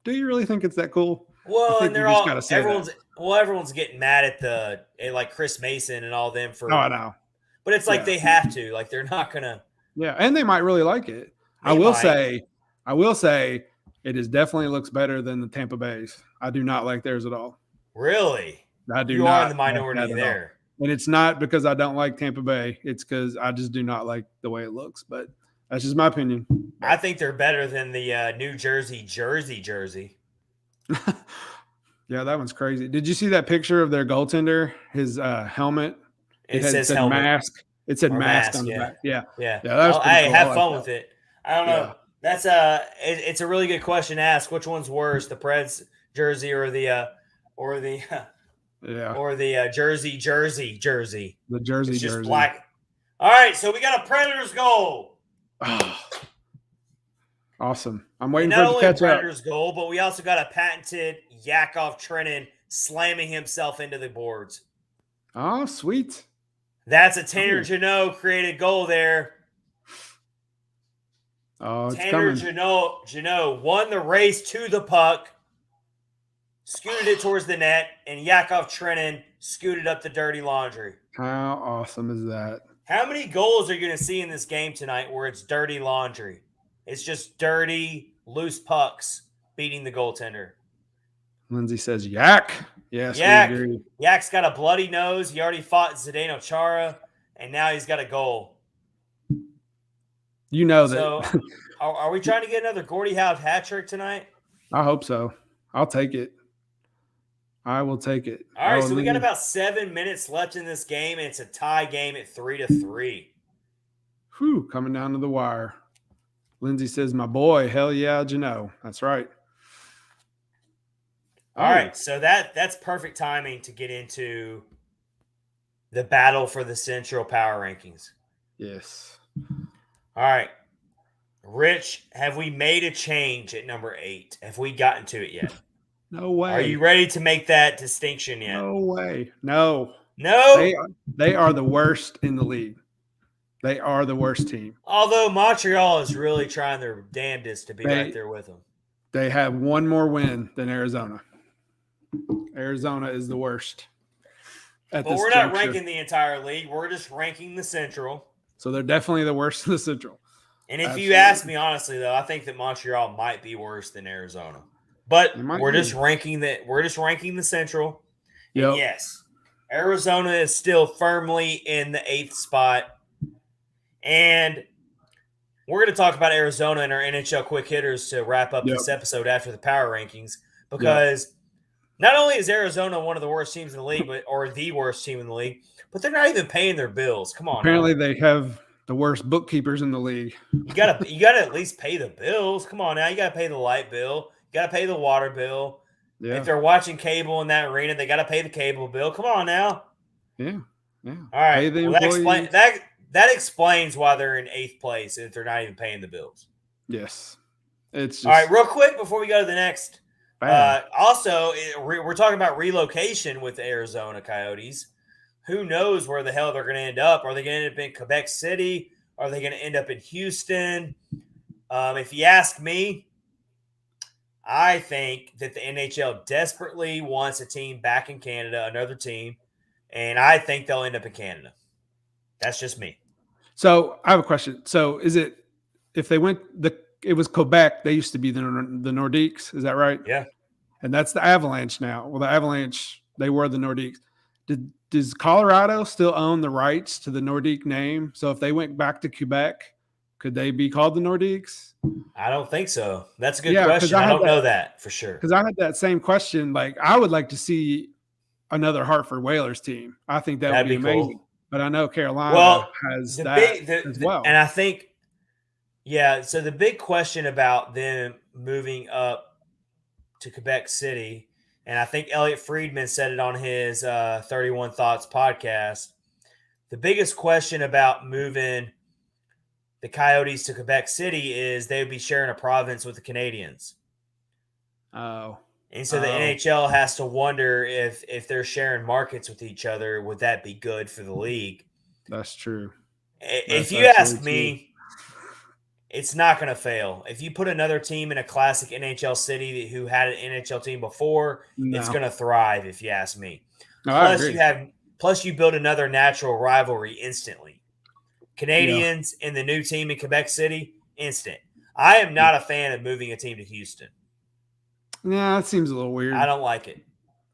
"Do you really think it's that cool?" Well, and they're all everyone's getting mad at like Chris Mason and all them for. Oh, I know. But it's like they have to. Like, they're not gonna. Yeah, and they might really like it. I will say, it definitely looks better than the Tampa Bay's. I do not like theirs at all. Really? I do you not. You are in the minority there. And it's not because I don't like Tampa Bay. It's because I just do not like the way it looks. But that's just my opinion. I think they're better than the New Jersey. Yeah, that one's crazy. Did you see that picture of their goaltender? His helmet. It said helmet. Mask. It said mask on the back. Yeah. That was cool. Have fun with it. I don't know. That's it's a really good question to ask. Which one's worse, the Preds jersey or the Jersey. The Jersey it's just jersey. Black. All right, so we got a Predators goal. Awesome. I'm waiting for it it to catch up. Not only Predators goal, but we also got a patented Yakov Trenin slamming himself into the boards. Oh, sweet. That's a Tanner Jeannot created goal there. Oh, it's Tanner coming. Jeannot won the race to the puck, scooted it towards the net, and Yakov Trenin scooted up the dirty laundry. How awesome is that? How many goals are you going to see in this game tonight where it's dirty laundry? It's just dirty, loose pucks beating the goaltender. Lindsay says, Yak. Yes, Yak. we agree. Yak's got a bloody nose. He already fought Zdeno Chara, and now he's got a goal. You know that. So, are we trying to get another Gordie Howe hat trick tonight? I hope so. I'll take it. I will take it. All right, so we got about 7 minutes left in this game, and it's a tie game at 3-3. Whew, coming down to the wire. Lindsay says, my boy, hell yeah, Jeannot. That's right. All right, so that's perfect timing to get into the battle for the Central Power Rankings. Yes. All right. Rich, have we made a change at number 8? Have we gotten to it yet? No way. Are you ready to make that distinction yet? No way. No. No? They are the worst in the league. They are the worst team. Although Montreal is really trying their damnedest to be right there with them. They have one more win than Arizona. Arizona is the worst. But we're not ranking the entire league. We're just ranking the Central. So they're definitely the worst in the Central. And if you ask me honestly, though, I think that Montreal might be worse than Arizona. But we're just ranking the Central. Yep. And yes, Arizona is still firmly in the 8th spot. And we're going to talk about Arizona and our NHL Quick Hitters to wrap up this episode after the power rankings. Because not only is Arizona one of the worst teams in the league, or the worst team in the league, but they're not even paying their bills. Come on. Apparently they have the worst bookkeepers in the league. You gotta at least pay the bills. Come on now. You gotta pay the light bill. You gotta pay the water bill. Yeah. If they're watching cable in that arena, they gotta pay the cable bill. Come on now. Yeah. All right. That explains why they're in 8th place if they're not even paying the bills. Yes. It's just, all right, real quick before we go to the next. Also, we're talking about relocation with the Arizona Coyotes. Who knows where the hell they're going to end up? Are they going to end up in Quebec City? Are they going to end up in Houston? If you ask me, I think that the NHL desperately wants a team back in Canada, another team, and I think they'll end up in Canada. That's just me. So I have a question. So is it if they went it was Quebec? They used to be the Nordiques. Is that right? Yeah. And that's the Avalanche now. Well, the Avalanche, they were the Nordiques. Does Colorado still own the rights to the Nordique name? So if they went back to Quebec, could they be called the Nordiques? I don't think so. That's a good question. I don't know that for sure. Because I had that same question. Like, I would like to see another Hartford Whalers team. I think that would be amazing. Cool. But I know Carolina has that as well. And I think Yeah, so the big question about them moving up to Quebec City, and I think Elliot Friedman said it on his 31 Thoughts podcast. The biggest question about moving the Coyotes to Quebec City is they would be sharing a province with the Canadians. Oh. And so the NHL has to wonder if they're sharing markets with each other, would that be good for the league? That's true. If you ask me, it's not going to fail. If you put another team in a classic NHL city who had an NHL team before, it's going to thrive, if you ask me. Plus you build another natural rivalry instantly. Canadians and the new team in Quebec City, instant. I am not a fan of moving a team to Houston. Yeah, that seems a little weird. I don't like it.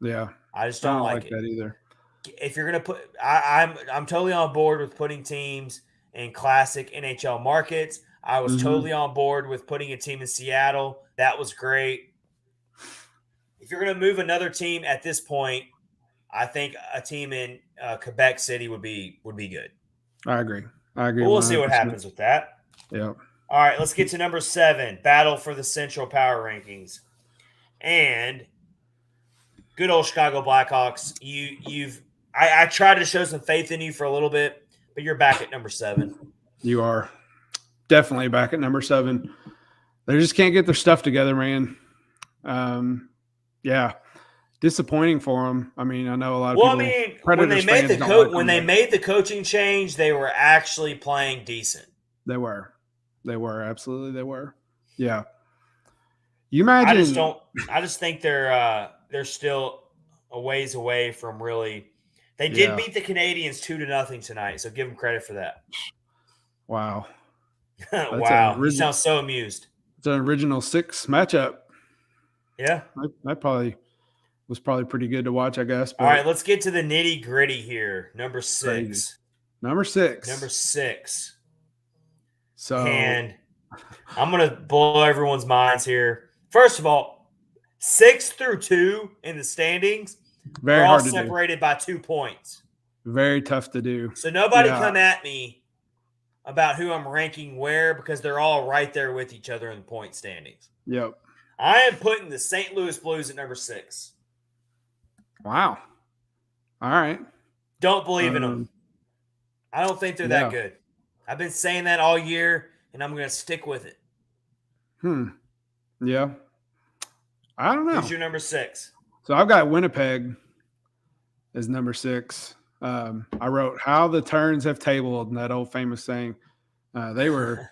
Yeah. I just don't like it. That either. If you're gonna put, I'm totally on board with putting teams in classic NHL markets. I was totally on board with putting a team in Seattle. That was great. If you're gonna move another team at this point, I think a team in Quebec City would be good. I agree. But we'll see what happens with that. Yeah. All right, let's get to number 7. Battle for the Central Power Rankings. And good old Chicago Blackhawks. I tried to show some faith in you for a little bit, but you're back at number 7. You are definitely back at number 7. They just can't get their stuff together, man. Yeah, disappointing for them. I mean, I know a lot of people. Well, I mean, when they made the coaching change, they were actually playing decent. They were absolutely. They were. Yeah. You imagine? I just think they're still a ways away from really. They did beat the Canadians 2-0 tonight, so give them credit for that. Wow. Wow. You sound so amused. It's an original 6 matchup. Yeah. That was probably pretty good to watch, I guess. All right, let's get to the nitty gritty here. Number 6. Number 6. Number 6. So, and I'm going to blow everyone's minds here. First of all, 6 through 2 in the standings are all separated by 2 points. Very tough to do. So nobody come at me about who I'm ranking where, because they're all right there with each other in the point standings. Yep. I am putting the St. Louis Blues at number 6. Wow. All right. Don't believe in them. I don't think they're that good. I've been saying that all year, and I'm going to stick with it. Yeah. I don't know. Who's your number 6? So I've got Winnipeg as number 6. I wrote how the turns have tabled, and that old famous saying. They were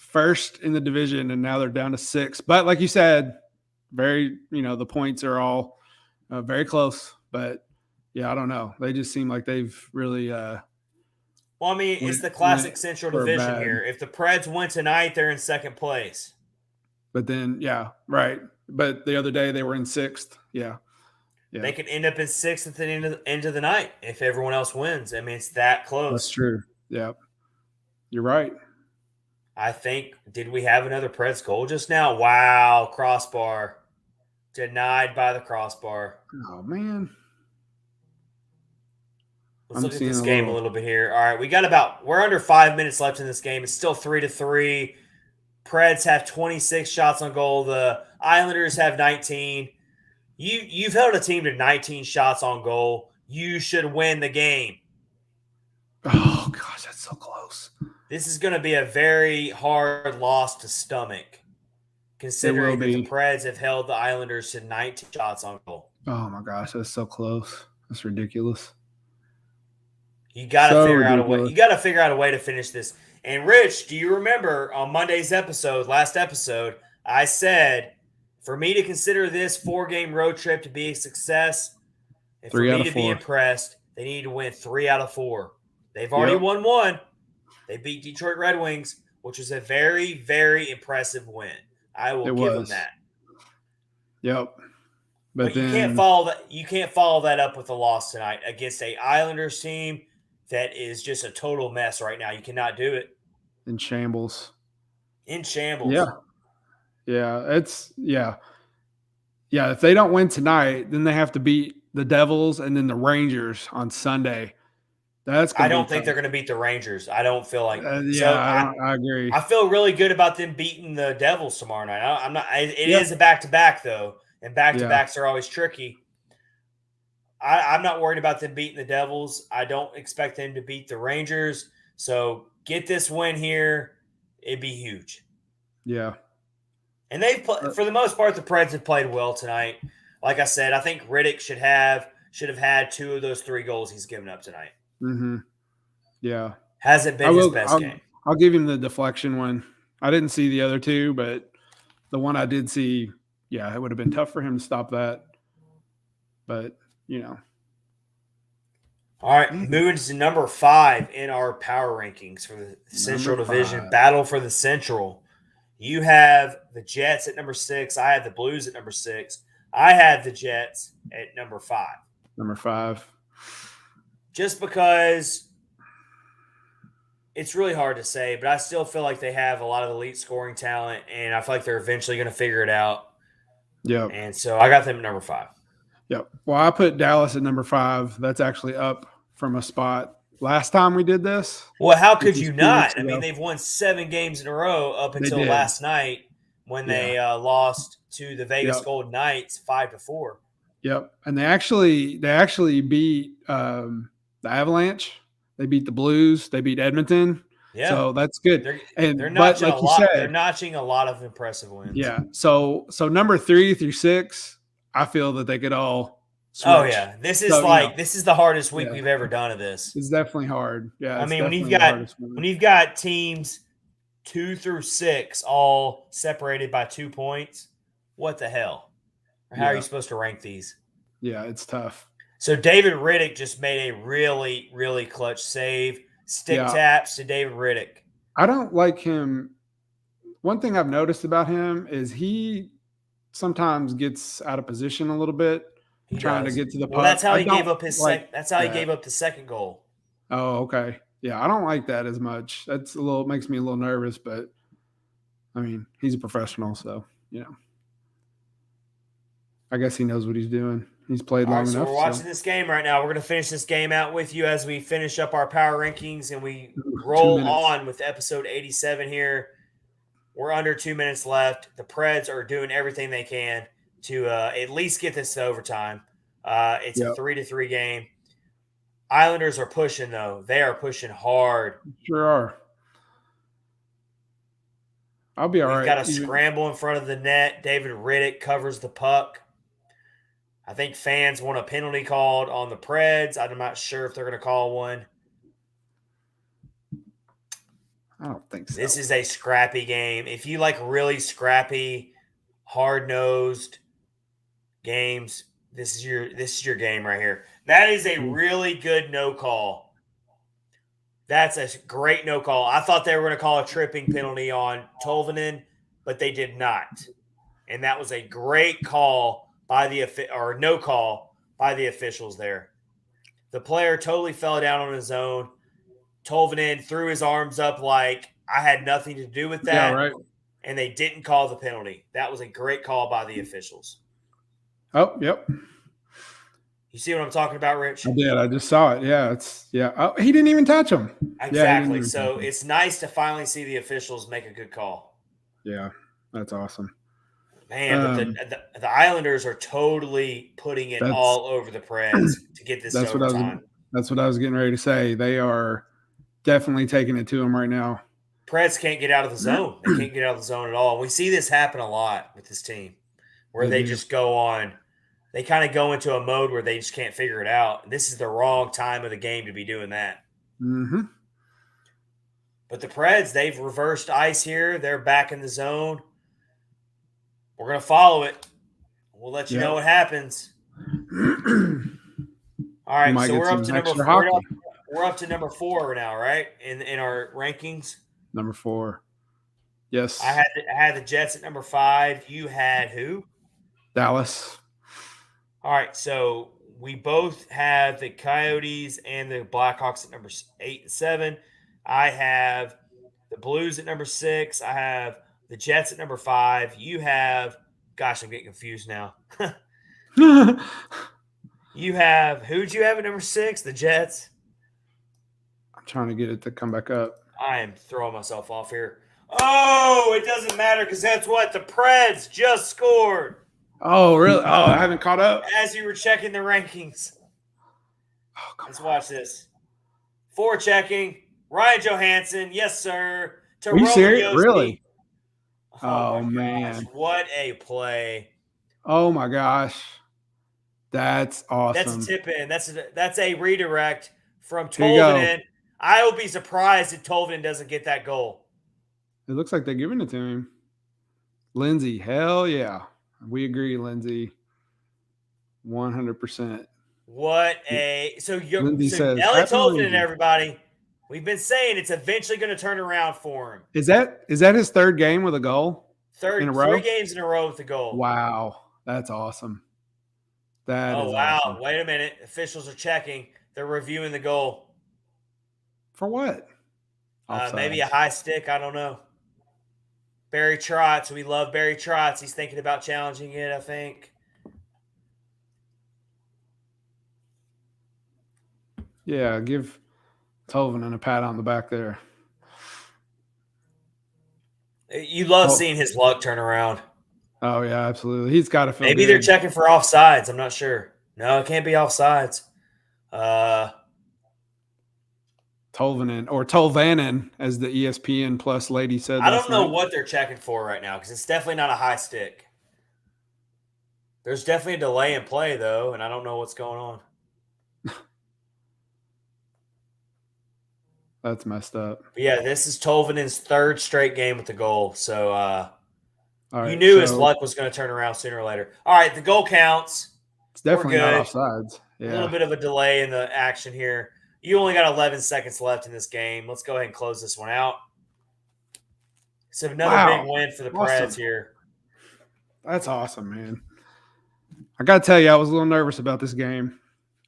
first in the division, and now they're down to 6. But like you said, the points are all very close. But yeah, I don't know. They just seem like they've really. Well, I mean, it's the classic Central Division here. If the Preds win tonight, they're in second place. But then, yeah, right. But the other day they were in 6th. Yeah. They could end up in 6th at the end of the night if everyone else wins. I mean, it's that close. That's true. Yeah. You're right. I think, did we have another Preds goal just now? Wow, crossbar. Denied by the crossbar. Oh, man. Let's look at this game a little bit here. All right, we're under 5 minutes left in this game. It's still 3-3. Preds have 26 shots on goal. The Islanders have 19. You've held a team to 19 shots on goal. You should win the game. Oh, gosh, that's so close. This is going to be a very hard loss to stomach, considering that the Preds have held the Islanders to 19 shots on goal. Oh, my gosh, that's so close. That's ridiculous. You got to figure out a way. You got to figure out a way to finish this. And Rich, do you remember on Monday's last episode, I said for me to consider this 4-game road trip to be a success, and for me to be impressed, they need to win 3 out of 4. They've already won 1. They beat Detroit Red Wings, which was a very, very impressive win. I will give them that. Yep. But you can't follow that. You can't follow that up with a loss tonight against a Islanders team that is just a total mess right now. You cannot do it. In shambles. Yeah. Yeah. If they don't win tonight, then they have to beat the Devils and then the Rangers on Sunday. I don't think they're going to beat the Rangers. I don't feel like I agree. I feel really good about them beating the Devils tomorrow night. I'm not. It is a back-to-back though, and back-to-backs are always tricky. I'm not worried about them beating the Devils. I don't expect them to beat the Rangers. So get this win here. It'd be huge. Yeah. And for the most part, the Preds have played well tonight. Like I said, I think Riddick should have had 2 of those 3 goals he's given up tonight. Mm-hmm. Yeah. Hasn't been his best game. I'll give him the deflection one. I didn't see the other 2, but the one I did see, it would have been tough for him to stop that. But, All right, moving to number 5 in our power rankings for the Central Division. Battle for the Central. You have the Jets at number 6. I have the Blues at number 6. I have the Jets at number 5. Number 5. Just because it's really hard to say, but I still feel like they have a lot of elite scoring talent, and I feel like they're eventually going to figure it out. Yeah. And so I got them at number 5. Yep. Well, I put Dallas at number 5. That's actually up from a spot last time we did this. Well, how could you not? I mean, they've won 7 games in a row up until last night when they lost to the Vegas Golden Knights 5-4. Yep. And they actually beat the Avalanche. They beat the Blues. They beat Edmonton. Yeah. So that's good. They're notching a lot. They're notching a lot of impressive wins. Yeah. So number 3 through 6, I feel that they could all switch. Oh yeah. This is this is the hardest week we've ever done of this. It's definitely hard. Yeah. I mean, when you've got teams 2 through 6 all separated by 2 points, what the hell? Or how are you supposed to rank these? Yeah, it's tough. So David Riddick just made a really, really clutch save. Stick taps to David Riddick. I don't like him. One thing I've noticed about him is he sometimes gets out of position a little bit, trying to get to the puck. Well, that's how he gave up his that's how he gave up the second goal. Oh, okay. Yeah, I don't like that as much. That's makes me a little nervous, but I mean, he's a professional, so I guess he knows what he's doing. He's played long enough. So we're watching this game right now. We're going to finish this game out with you as we finish up our power rankings and we roll on with episode 87 here. We're under 2 minutes left. The Preds are doing everything they can to at least get this to overtime. It's a 3-3 game. Islanders are pushing, though. They are pushing hard. Sure are. I'll be all right. We've got a scramble in front of the net. David Riddick covers the puck. I think fans want a penalty called on the Preds. I'm not sure if they're going to call one. I don't think so. This is a scrappy game. If you like really scrappy, hard-nosed games, this is your game right here. That is a really good no call. That's a great no call. I thought they were going to call a tripping penalty on Tolvanen, but they did not. And that was a great call by no call by the officials there. The player totally fell down on his own. Tolvanen threw his arms up like I had nothing to do with that. Yeah, right. And they didn't call the penalty. That was a great call by the officials. Oh, yep. You see what I'm talking about, Rich? I did. I just saw it. Yeah, Oh, he didn't even touch him. Exactly. Yeah, so it's nice to finally see the officials make a good call. Yeah, that's awesome. Man, but the Islanders are totally putting it all over the Preds to get this overtime. That's what I was getting ready to say. They are definitely taking it to them right now. Preds can't get out of the zone. They can't get out of the zone at all. We see this happen a lot with this team where they just go on. They kind of go into a mode where they just can't figure it out. This is the wrong time of the game to be doing that. Mm-hmm. But the Preds, they've reversed ice here. They're back in the zone. We're going to follow it. We'll let you know what happens. All right, so we're up to number 4. We're up to number 4 now, right? In our rankings. Number 4. Yes. I had the Jets at number 5. You had who? Dallas. All right, so we both have the Coyotes and the Blackhawks at number 8 and 7. I have the Blues at number 6. I have the Jets at number 5. You have, gosh, I'm getting confused now. You have, who'd you have at number 6? The Jets? I'm trying to get it to come back up. I am throwing myself off here. Oh, it doesn't matter because that's what the Preds just scored. Oh, really? Oh, I haven't caught up. As you were checking the rankings. Oh, Let's watch this. Forechecking. Ryan Johansen. Yes, sir. Are you serious? Really? Oh, man. What a play. Oh, my gosh. That's awesome. That's a tip in. That's a redirect from Tolvanen. I will be surprised if Tolvanen doesn't get that goal. It looks like they're giving it to him. Lindsay, hell yeah. We agree, Lindsay. 100%. What a – so Lindsay says, Ellie Tolvanen, everybody, we've been saying it's eventually going to turn around for him. Is that his third game with a goal? In a row? 3 games in a row with a goal. Wow. That's awesome. That is wow. awesome. Wait a minute. Officials are checking. They're reviewing the goal. For what? Maybe a high stick. I don't know. Barry Trotz. We love Barry Trotz. He's thinking about challenging it, I think. Yeah, give Tolvanen a pat on the back there. You love seeing his luck turn around. Oh, yeah, absolutely. He's got to feel Maybe good. they're checking for offsides. I'm not sure. No, it can't be offsides. Tolvanen, as the ESPN Plus lady said. I don't know what they're checking for right now because it's definitely not a high stick. There's definitely a delay in play, though, and I don't know what's going on. That's messed up. But yeah, this is Tolvanen's 3rd straight game with the goal. So you knew his luck was going to turn around sooner or later. All right, the goal counts. It's definitely not offsides. Yeah. A little bit of a delay in the action here. You only got 11 seconds left in this game. Let's go ahead and close this one out. So another big win for the Preds here. That's awesome, man. I got to tell you, I was a little nervous about this game.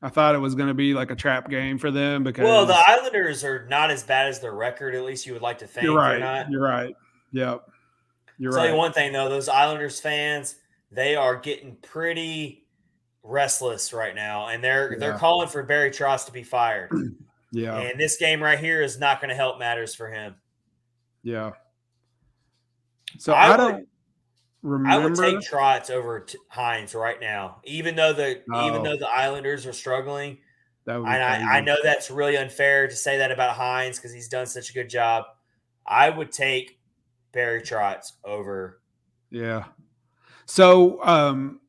I thought it was going to be like a trap game for them because. Well, the Islanders are not as bad as their record. At least you would like to think. You're right. Not. You're right. Yep. You're right. I'll tell you one thing though, those Islanders fans, they are getting pretty restless right now, and they're calling for Barry Trotz to be fired. Yeah. And this game right here is not going to help matters for him. Yeah. So I don't remember. I would take Trotz over Hines right now, even though the Islanders are struggling. I know that's really unfair to say that about Hines because he's done such a good job. I would take Barry Trotz over. Yeah. So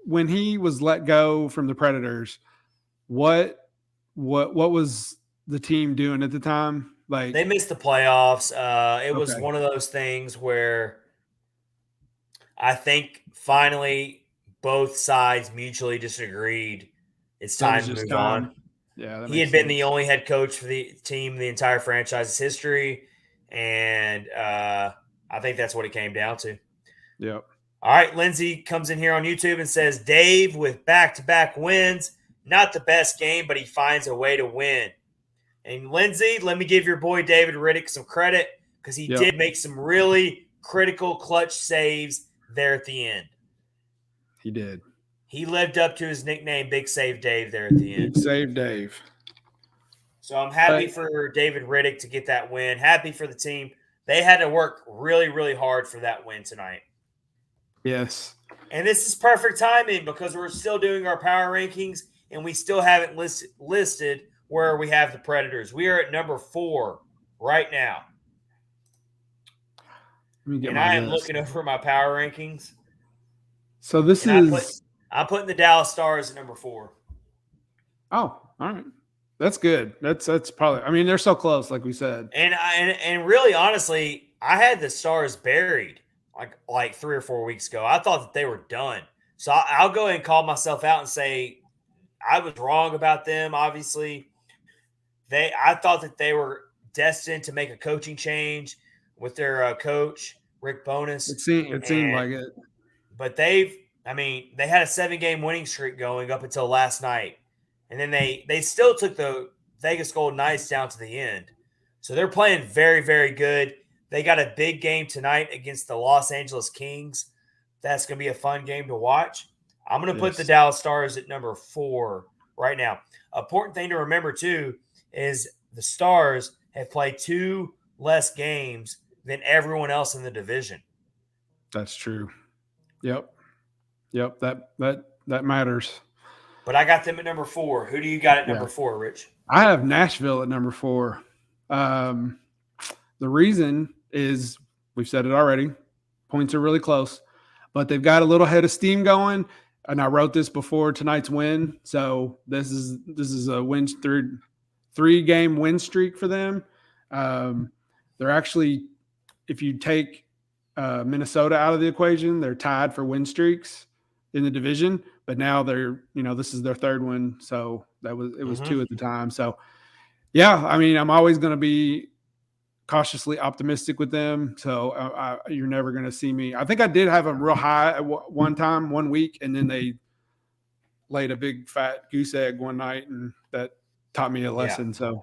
when he was let go from the Predators, what was the team doing at the time? Like they missed the playoffs. It was one of those things where I think finally both sides mutually disagreed. It's time to move on. Yeah, he had been the only head coach for the team the entire franchise's history, and I think that's what it came down to. Yep. All right, Lindsay comes in here on YouTube and says, Dave with back-to-back wins, not the best game, but he finds a way to win. And Lindsay, let me give your boy David Riddick some credit because he did make some really critical clutch saves there at the end. He did. He lived up to his nickname, Big Save Dave, there at the end. Big Save Dave. So I'm happy for David Riddick to get that win. Happy for the team. They had to work really, really hard for that win tonight. Yes. And this is perfect timing because we're still doing our power rankings and we still haven't listed where we have the Predators. We are at number 4 right now. And I am looking over my power rankings. So this is... I'm putting the Dallas Stars at number 4. Oh, all right. That's good. That's probably... I mean, they're so close, like we said. And really, honestly, I had the Stars buried like 3 or 4 weeks ago. I thought that they were done. So I'll go ahead and call myself out and say I was wrong about them, obviously. I thought that they were destined to make a coaching change with their coach, Rick Bowness. It seemed like it. But they had a 7-game winning streak going up until last night. And then they still took the Vegas Golden Knights down to the end. So they're playing very, very good. They got a big game tonight against the Los Angeles Kings. That's going to be a fun game to watch. I'm going to put the Dallas Stars at number 4 right now. Important thing to remember, too, is the Stars have played 2 less games than everyone else in the division. That's true. Yep. That matters. But I got them at number 4. Who do you got at number 4, Rich? I have Nashville at number 4. The reason is we've said it already. Points are really close, but they've got a little head of steam going. And I wrote this before tonight's win, so this is a win 3-game win streak for them. They're actually, if you take Minnesota out of the equation, they're tied for win streaks in the division. But now this is their 3rd one, so it was 2 at the time. So yeah, I mean, I'm always going to be cautiously optimistic with them. So you're never going to see me. I think I did have them real high at one week, and then they laid a big fat goose egg one night, and that taught me a lesson. So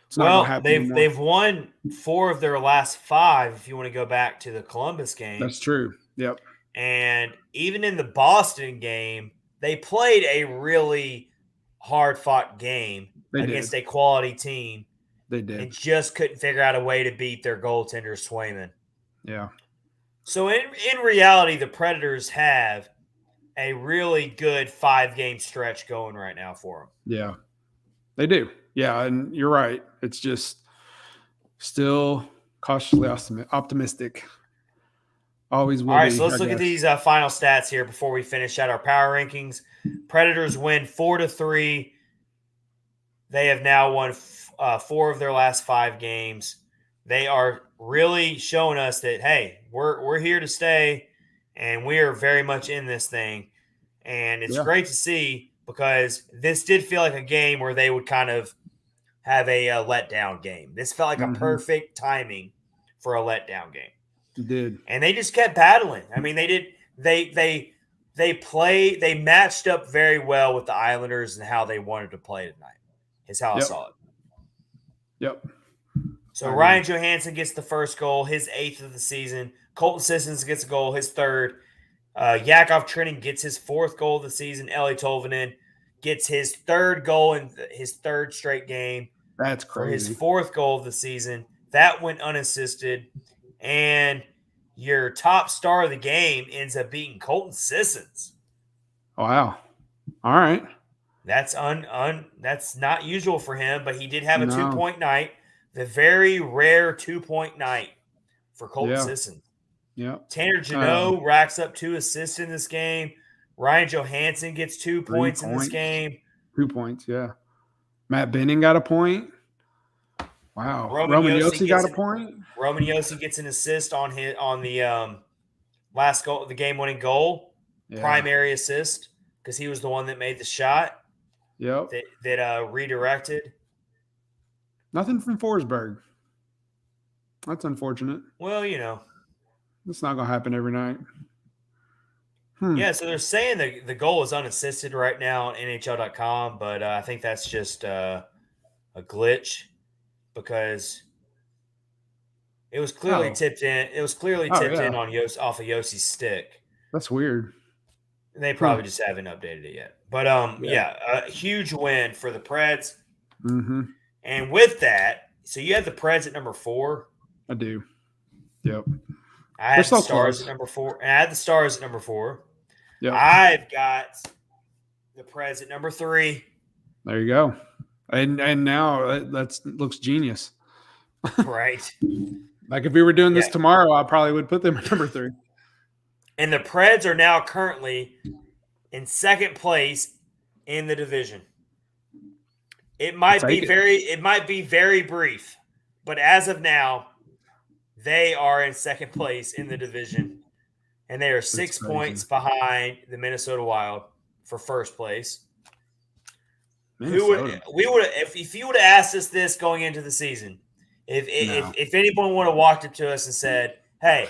it's not going to happen anymore. They've won 4 of their last 5. If you want to go back to the Columbus game, that's true. Yep. And even in the Boston game, they played a really hard-fought game against a quality team. They did. And just couldn't figure out a way to beat their goaltender, Swayman. Yeah. So in reality, the Predators have a really good 5-game stretch going right now for them. Yeah, they do. Yeah, and you're right. It's just still cautiously optimistic. Always will. All right, so let's look at these final stats here before we finish out our power rankings. Predators win 4-3. They have now won 4 of their last 5 games. They are really showing us that, hey, we're here to stay, and we are very much in this thing. And it's great to see, because this did feel like a game where they would kind of have a letdown game. This felt like a perfect timing for a letdown game. It did. And they just kept battling. I mean, they matched up very well with the Islanders and how they wanted to play tonight. Is how I saw it. Yep. So Ryan Johansen gets the first goal, his 8th of the season. Colton Sissons gets a goal, his 3rd. Yakov Trenin gets his 4th goal of the season. Eeli Tolvanen gets his 3rd goal in his 3rd straight game. That's crazy. For his 4th goal of the season. That went unassisted. And your top star of the game ends up beating Colton Sissons. Wow. All right. That's that's not usual for him, but he did have a 2-point night. The very rare 2-point night for Colton Sissons. Yeah. Tanner Jeannot racks up 2 assists in this game. Ryan Johansen gets 2 points in this game. 2 points, yeah. Matt Benning got a point. Wow. Roman Josi got a point. Roman Josi gets an assist on the last goal, the game-winning goal, primary assist, because he was the one that made the shot. Yep. That redirected. Nothing from Forsberg. That's unfortunate. Well, it's not going to happen every night. Yeah, so they're saying the goal is unassisted right now on NHL.com, but I think that's just a glitch, because it was clearly tipped in. It was clearly tipped in on off of Yossi's stick. That's weird. And they probably just haven't updated it yet. But a huge win for the Preds. Mm-hmm. And with that, so you had the Preds at number 4. I do. Yep. I had the Stars at number 4. And I had the Stars at number 4. Yep. I've got the Preds at number 3. There you go. And now that looks genius. Right. Like if we were doing this tomorrow, I probably would put them at number 3. And the Preds are now currently in 2nd place in the division. It might be very brief, but as of now, they are in 2nd place in the division, and they are 6 points behind the Minnesota Wild for 1st place. If you would have asked us this going into the season, if anyone would have walked up to us and said, "Hey,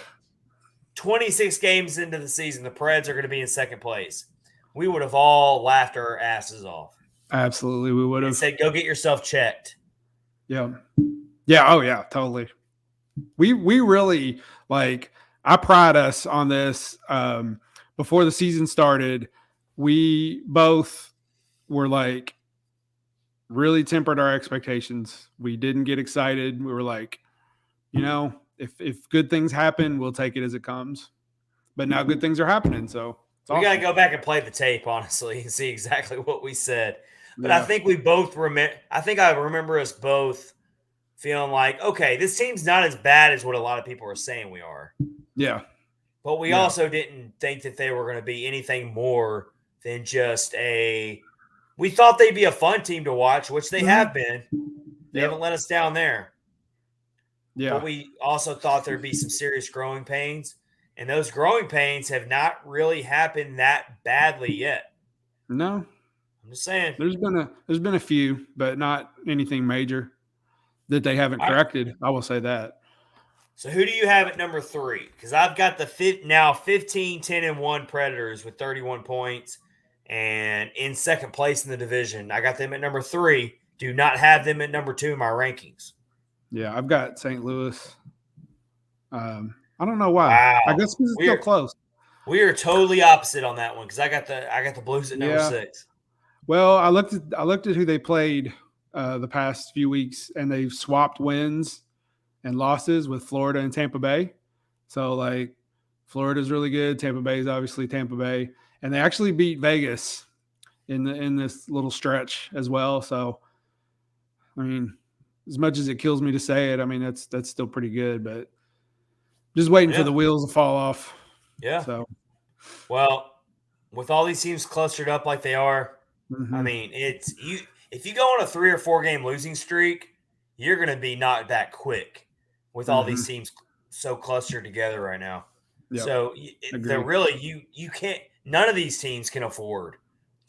26 games into the season, the Preds are going to be in 2nd place," we would have all laughed our asses off. Absolutely, we would have said, "Go get yourself checked." Yeah. Oh yeah, totally. We really I pride us on this. Before the season started, we both were like, really tempered our expectations. We didn't get excited. We were like, if good things happen, we'll take it as it comes. But now good things are happening, so it's We got to awesome. go back and play the tape, honestly, and see exactly what we said. But I Yeah. think we both remember. I think I remember us both feeling like, okay, this team's not as bad as what a lot of people are saying we are. Yeah. But we also didn't think that they were going to be anything more than just a. We thought they'd be a fun team to watch, which they have been. They haven't let us down there. Yeah. But we also thought there'd be some serious growing pains. And those growing pains have not really happened that badly yet. No. I'm just saying. There's been a few, but not anything major that they haven't corrected. I will say that. So who do you have at number 3? Because I've got the now 15, 10, and 1 Predators with 31 points and in second place in the division. I got them at number 3. Do not have them at number 2 in my rankings. Yeah, I've got St. Louis. I don't know why. Wow. I guess because it's still close. We are totally opposite on that one because I got the Blues at number 6. Well, I looked at who they played the past few weeks, and they've swapped wins and losses with Florida and Tampa Bay. So like Florida's really good. Tampa Bay is obviously Tampa Bay, and they actually beat Vegas in this little stretch as well. So I mean, as much as it kills me to say it, I mean that's still pretty good, but just waiting for the wheels to fall off. Yeah. So well, with all these teams clustered up like they are, I mean, it's you. If you go on a 3 or 4 game losing streak, you're going to be knocked back quick with all these teams so clustered together right now. Yep. So they're really you can't. None of these teams can afford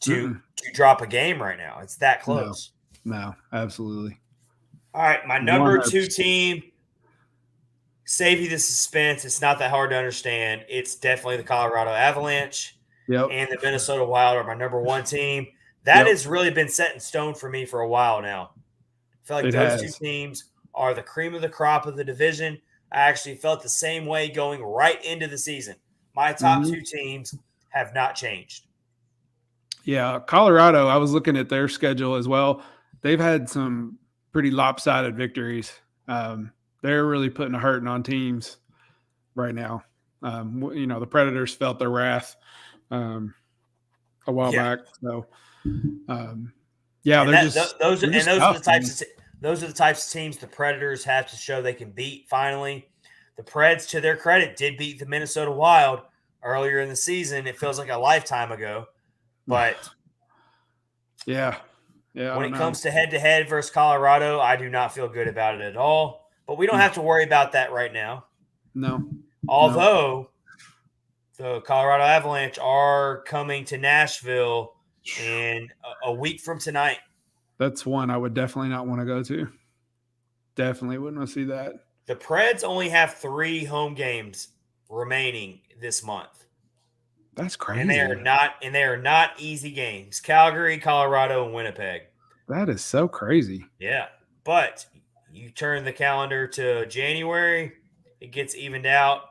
to drop a game right now. It's that close. No, absolutely. All right, my number 2 team. Save you the suspense. It's not that hard to understand. It's definitely the Colorado Avalanche and the Minnesota Wild are my number 1 team. That has really been set in stone for me for a while now. I feel like those 2 teams are the cream of the crop of the division. I actually felt the same way going right into the season. My top 2 teams have not changed. Yeah, Colorado, I was looking at their schedule as well. They've had some pretty lopsided victories. They're really putting a hurting on teams right now. The Predators felt their wrath a while back. So, those are the types of teams the Predators have to show they can beat. Finally, the Preds, to their credit, did beat the Minnesota Wild earlier in the season. It feels like a lifetime ago, but when it comes to head-to-head versus Colorado, I do not feel good about it at all. But we don't have to worry about that right now. No. Although the Colorado Avalanche are coming to Nashville in a week from tonight. That's one I would definitely not want to go to. Definitely wouldn't want to see that. The Preds only have 3 home games remaining this month. That's crazy. And they are not easy games. Calgary, Colorado, and Winnipeg. That is so crazy. Yeah. But you turn the calendar to January, it gets evened out.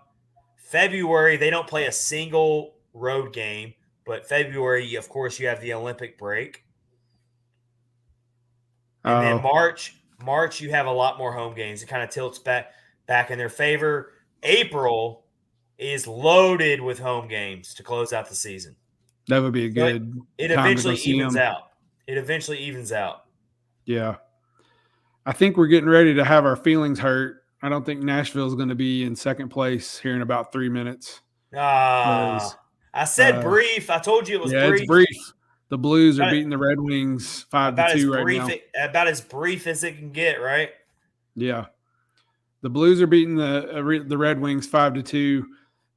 February, they don't play a single road game, but February, of course, you have the Olympic break. And then March, you have a lot more home games. It kind of tilts back in their favor. April is loaded with home games to close out the season. That would be a good it eventually evens out. It eventually evens out. Yeah. I think we're getting ready to have our feelings hurt. I don't think Nashville is going to be in second place here in about 3 minutes. I said brief. I told you it was brief. It's brief. The Blues are beating the Red Wings 5-2 right now. About as brief as it can get, right? Yeah. The Blues are beating the Red Wings 5-2.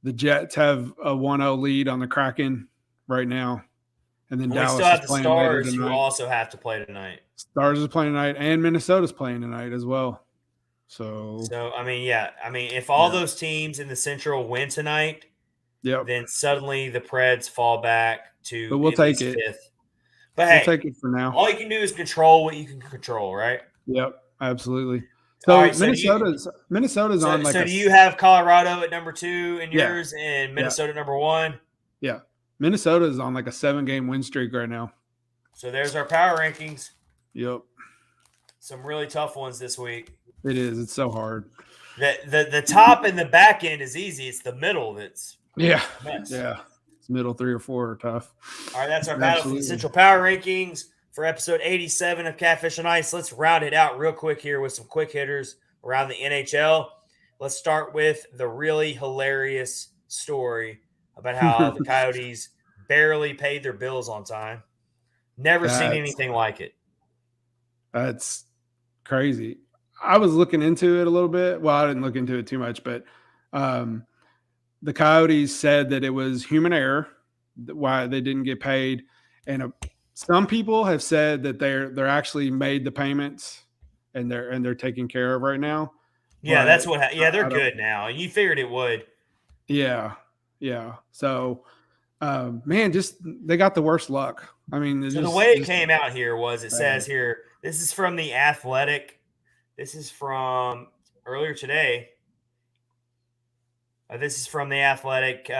The Jets have a 1-0 lead on the Kraken right now. And then Dallas still have is the playing Stars, later tonight. who also have to play tonight. Stars is playing tonight, and Minnesota's playing tonight as well. So if all those teams in the Central win tonight, then suddenly the Preds fall back to but we'll take it. 5th. But hey, we'll take it for now. All you can do is control what you can control, right? Yep, absolutely. So Minnesota's on like. So do you have Colorado at number 2 in yours, and Minnesota at number 1? Yeah, Minnesota is on like a 7-game win streak right now. So there's our power rankings. Yep. Some really tough ones this week. It is. It's so hard. The top and the back end is easy. It's the middle that's Yeah. a mess. Yeah. It's middle 3 or 4 are tough. All right, that's our battle for the Central Power Rankings for episode 87 of Catfish on Ice. Let's round it out real quick here with some quick hitters around the NHL. Let's start with the really hilarious story about how the Coyotes barely paid their bills on time. Never seen anything like it. That's crazy. I was looking into it a little bit. Well, I didn't look into it too much, but the Coyotes said that it was human error why they didn't get paid, and some people have said that they're actually made the payments and they're taken care of right now. Yeah, that's what. Yeah, they're good now. You figured it would. Yeah. So, man, just they got the worst luck. I mean, so the way it came out here was it says here. This is from The Athletic. This is from earlier today. This is from The Athletic.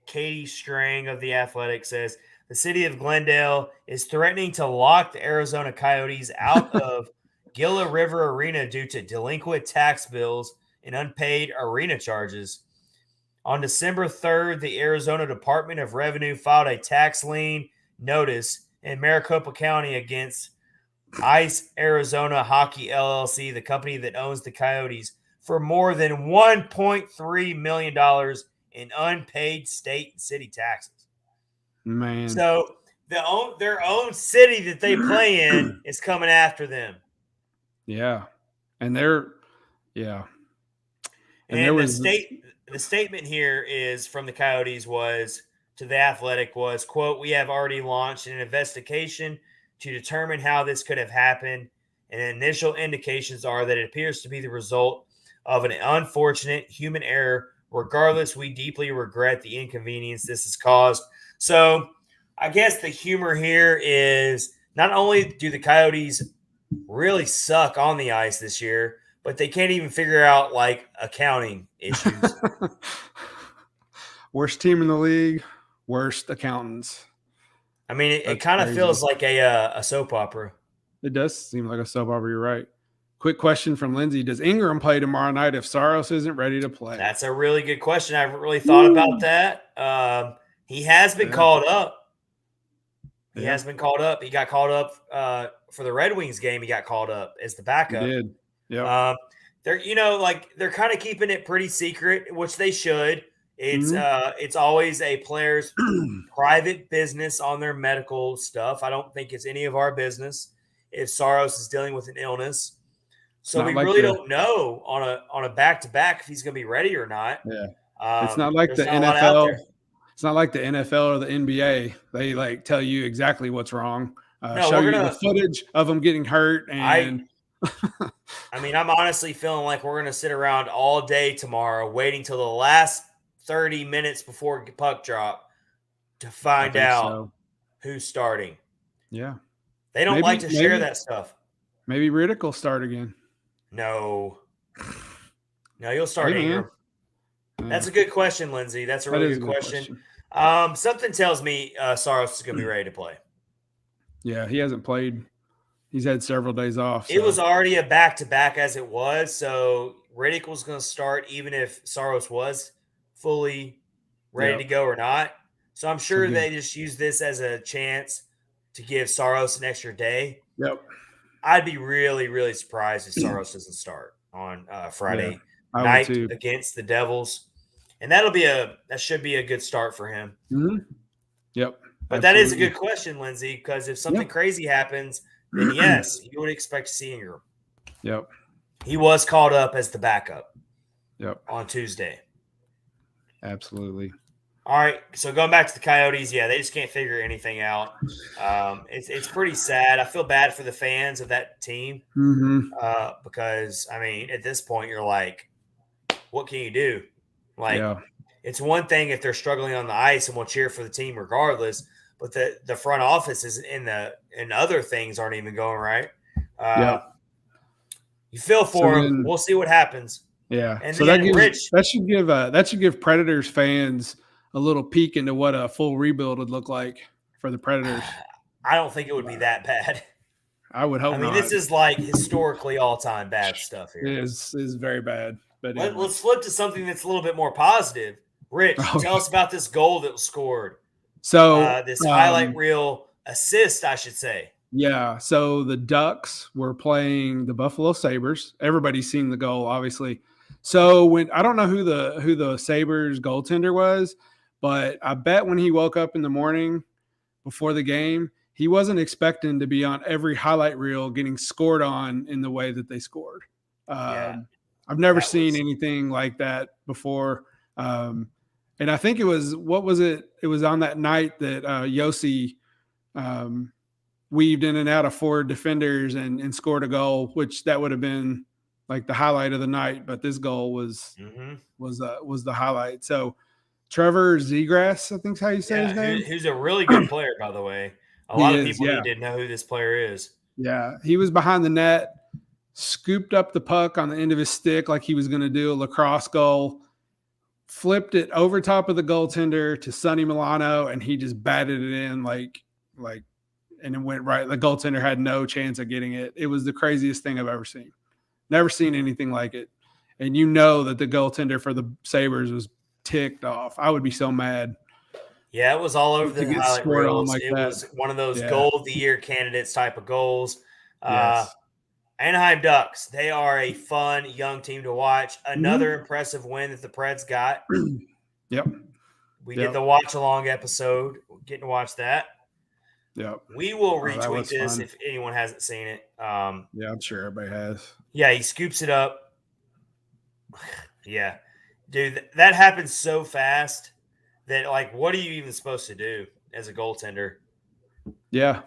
Katie Strang of The Athletic says the city of Glendale is threatening to lock the Arizona Coyotes out of Gila River Arena due to delinquent tax bills and unpaid arena charges. On December 3rd, the Arizona Department of Revenue filed a tax lien notice in Maricopa County against Ice Arizona Hockey LLC, the company that owns the Coyotes, for more than $1.3 million in unpaid state and city taxes. Man. So their own city that they play in is coming after them. Yeah. And they're yeah. And the statement here is from the Coyotes was to The Athletic was, quote, "We have already launched an investigation to determine how this could have happened, and initial indications are that it appears to be the result of an unfortunate human error. Regardless, we deeply regret the inconvenience this has caused." So I guess the humor here is not only do the Coyotes really suck on the ice this year, but they can't even figure out like accounting issues. Worst team in the league, worst accountants. I mean, it kind of feels like a soap opera. It does seem like a soap opera. You're right. Quick question from Lindsay. Does Ingram play tomorrow night if Saros isn't ready to play? That's a really good question. I haven't really thought about that. He has been called up. He has been called up. He got called up for the Red Wings game. He got called up as the backup. He did. Yeah. They're kind of keeping it pretty secret, which they should. It's always a player's private business on their medical stuff. I don't think it's any of our business if Saros is dealing with an illness. So we really don't know on a back-to-back if he's going to be ready or not. Yeah. It's not like the NFL. It's not like the NFL or the NBA. They like tell you exactly what's wrong. Show you the footage of them getting hurt. And I mean, I'm honestly feeling like we're going to sit around all day tomorrow waiting till the last 30 minutes before puck drop to find out who's starting. Yeah. They don't like to share that stuff. Maybe Riddick will start again. No, you'll start Ingram. That's a good question, Lindsay. That's a really good question. Something tells me Saros is going to be ready to play. Yeah, he hasn't played. He's had several days off. It was already a back-to-back as it was, so Riddick was going to start even if Saros was fully ready to go or not. So I'm sure they just use this as a chance to give Saros an extra day. Yep. I'd be really, really surprised if Saros doesn't start on Friday night against the Devils. And that should be a good start for him. Mm-hmm. Yep. But that is a good question, Lindsay, because if something crazy happens, then yes, you would expect to see Ingram. Yep. He was called up as the backup. Yep. On Tuesday. Absolutely. All right, so going back to the Coyotes, they just can't figure anything out. It's pretty sad. I feel bad for the fans of that team because, I mean, at this point, you're like, what can you do? It's one thing if they're struggling on the ice and we'll cheer for the team regardless, but the front office is and other things aren't even going right. You feel for them. We'll see what happens. Yeah, and so that should give Predators fans a little peek into what a full rebuild would look like for the Predators. I don't think it would be that bad. I would hope I mean, not. this is like historically all-time bad stuff here. It is very bad. But Let's flip to something that's a little bit more positive. Rich, tell us about this goal that was scored. So this highlight reel assist, I should say. Yeah. So the Ducks were playing the Buffalo Sabres. Everybody's seen the goal, obviously. So I don't know who the Sabres goaltender was, but I bet when he woke up in the morning before the game, he wasn't expecting to be on every highlight reel getting scored on in the way that they scored. I've never seen anything like that before. And I think it was, what was it? It was on that night that Yossi weaved in and out of 4 defenders and scored a goal, which that would have been like the highlight of the night. But this goal was the highlight. So Trevor Zegras, I think is how you say his name. Who's a really good player, by the way. A lot of people need to know who this player is. Yeah, he was behind the net, scooped up the puck on the end of his stick like he was going to do a lacrosse goal, flipped it over top of the goaltender to Sonny Milano, and he just batted it in like, and it went right. The goaltender had no chance of getting it. It was the craziest thing I've ever seen. Never seen anything like it. And you know that the goaltender for the Sabres was ticked off. I would be so mad. Yeah, it was all over the highlight reels. It was one of those goal of the year candidates type of goals. Yes. Anaheim Ducks, they are a fun young team to watch. Another impressive win that the Preds got. Yep. We did the watch along episode. We're getting to watch that. Yep. We will retweet this if anyone hasn't seen it. Yeah, I'm sure everybody has. Yeah, he scoops it up. Yeah. Dude, that happens so fast that, like, what are you even supposed to do as a goaltender? Yeah.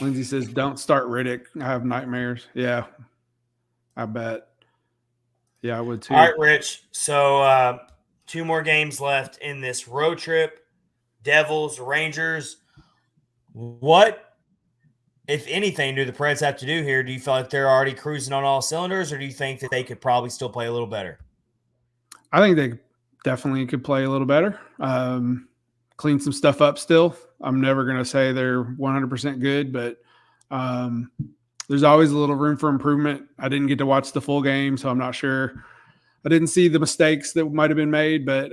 Lindsay says, don't start Riddick. I have nightmares. Yeah, I bet. Yeah, I would too. All right, Rich. So 2 more games left in this road trip. Devils, Rangers. What, if anything, do the Preds have to do here? Do you feel like they're already cruising on all cylinders, or do you think that they could probably still play a little better? I think they definitely could play a little better. Clean some stuff up still. I'm never going to say they're 100% good, but there's always a little room for improvement. I didn't get to watch the full game, so I'm not sure. I didn't see the mistakes that might have been made, but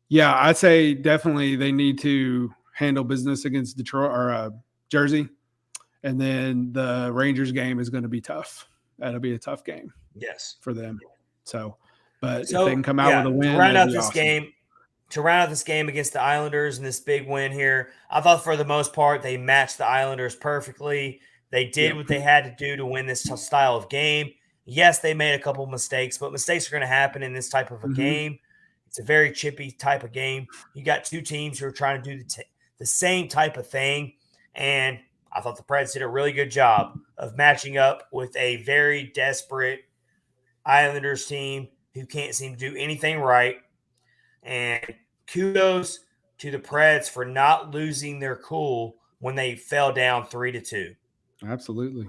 yeah, I'd say definitely they need to handle business against Detroit or Jersey. And then the Rangers game is going to be tough. That'll be a tough game. Yes. For them. But if they can come out with a win, to round out this game against the Islanders and this big win here, I thought for the most part they matched the Islanders perfectly. They did what they had to do to win this style of game. Yes, they made a couple mistakes, but mistakes are going to happen in this type of a game. It's a very chippy type of game. You got 2 teams who are trying to do the same type of thing, and I thought the Preds did a really good job of matching up with a very desperate Islanders team who can't seem to do anything right. And kudos to the Preds for not losing their cool when they fell down 3-2. Absolutely.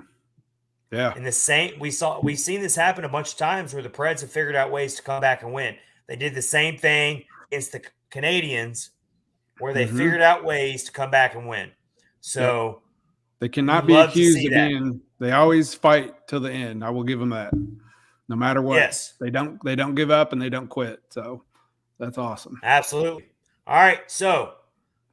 Yeah. And we've seen this happen a bunch of times where the Preds have figured out ways to come back and win. They did the same thing against the Canadians where they figured out ways to come back and win. So they cannot be accused of being, they always fight till the end. I will give them that. No matter what. Yes. They don't give up and they don't quit. So that's awesome. Absolutely. All right. So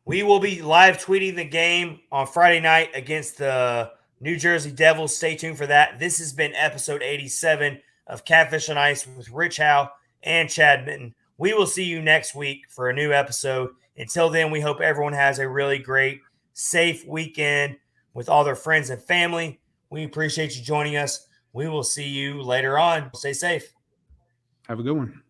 we will be live tweeting the game on Friday night against the New Jersey Devils. Stay tuned for that. This has been episode 87 of Catfish on Ice with Rich Howe and Chad Minton. We will see you next week for a new episode. Until then, we hope everyone has a really great, safe weekend with all their friends and family. We appreciate you joining us. We will see you later on. Stay safe. Have a good one.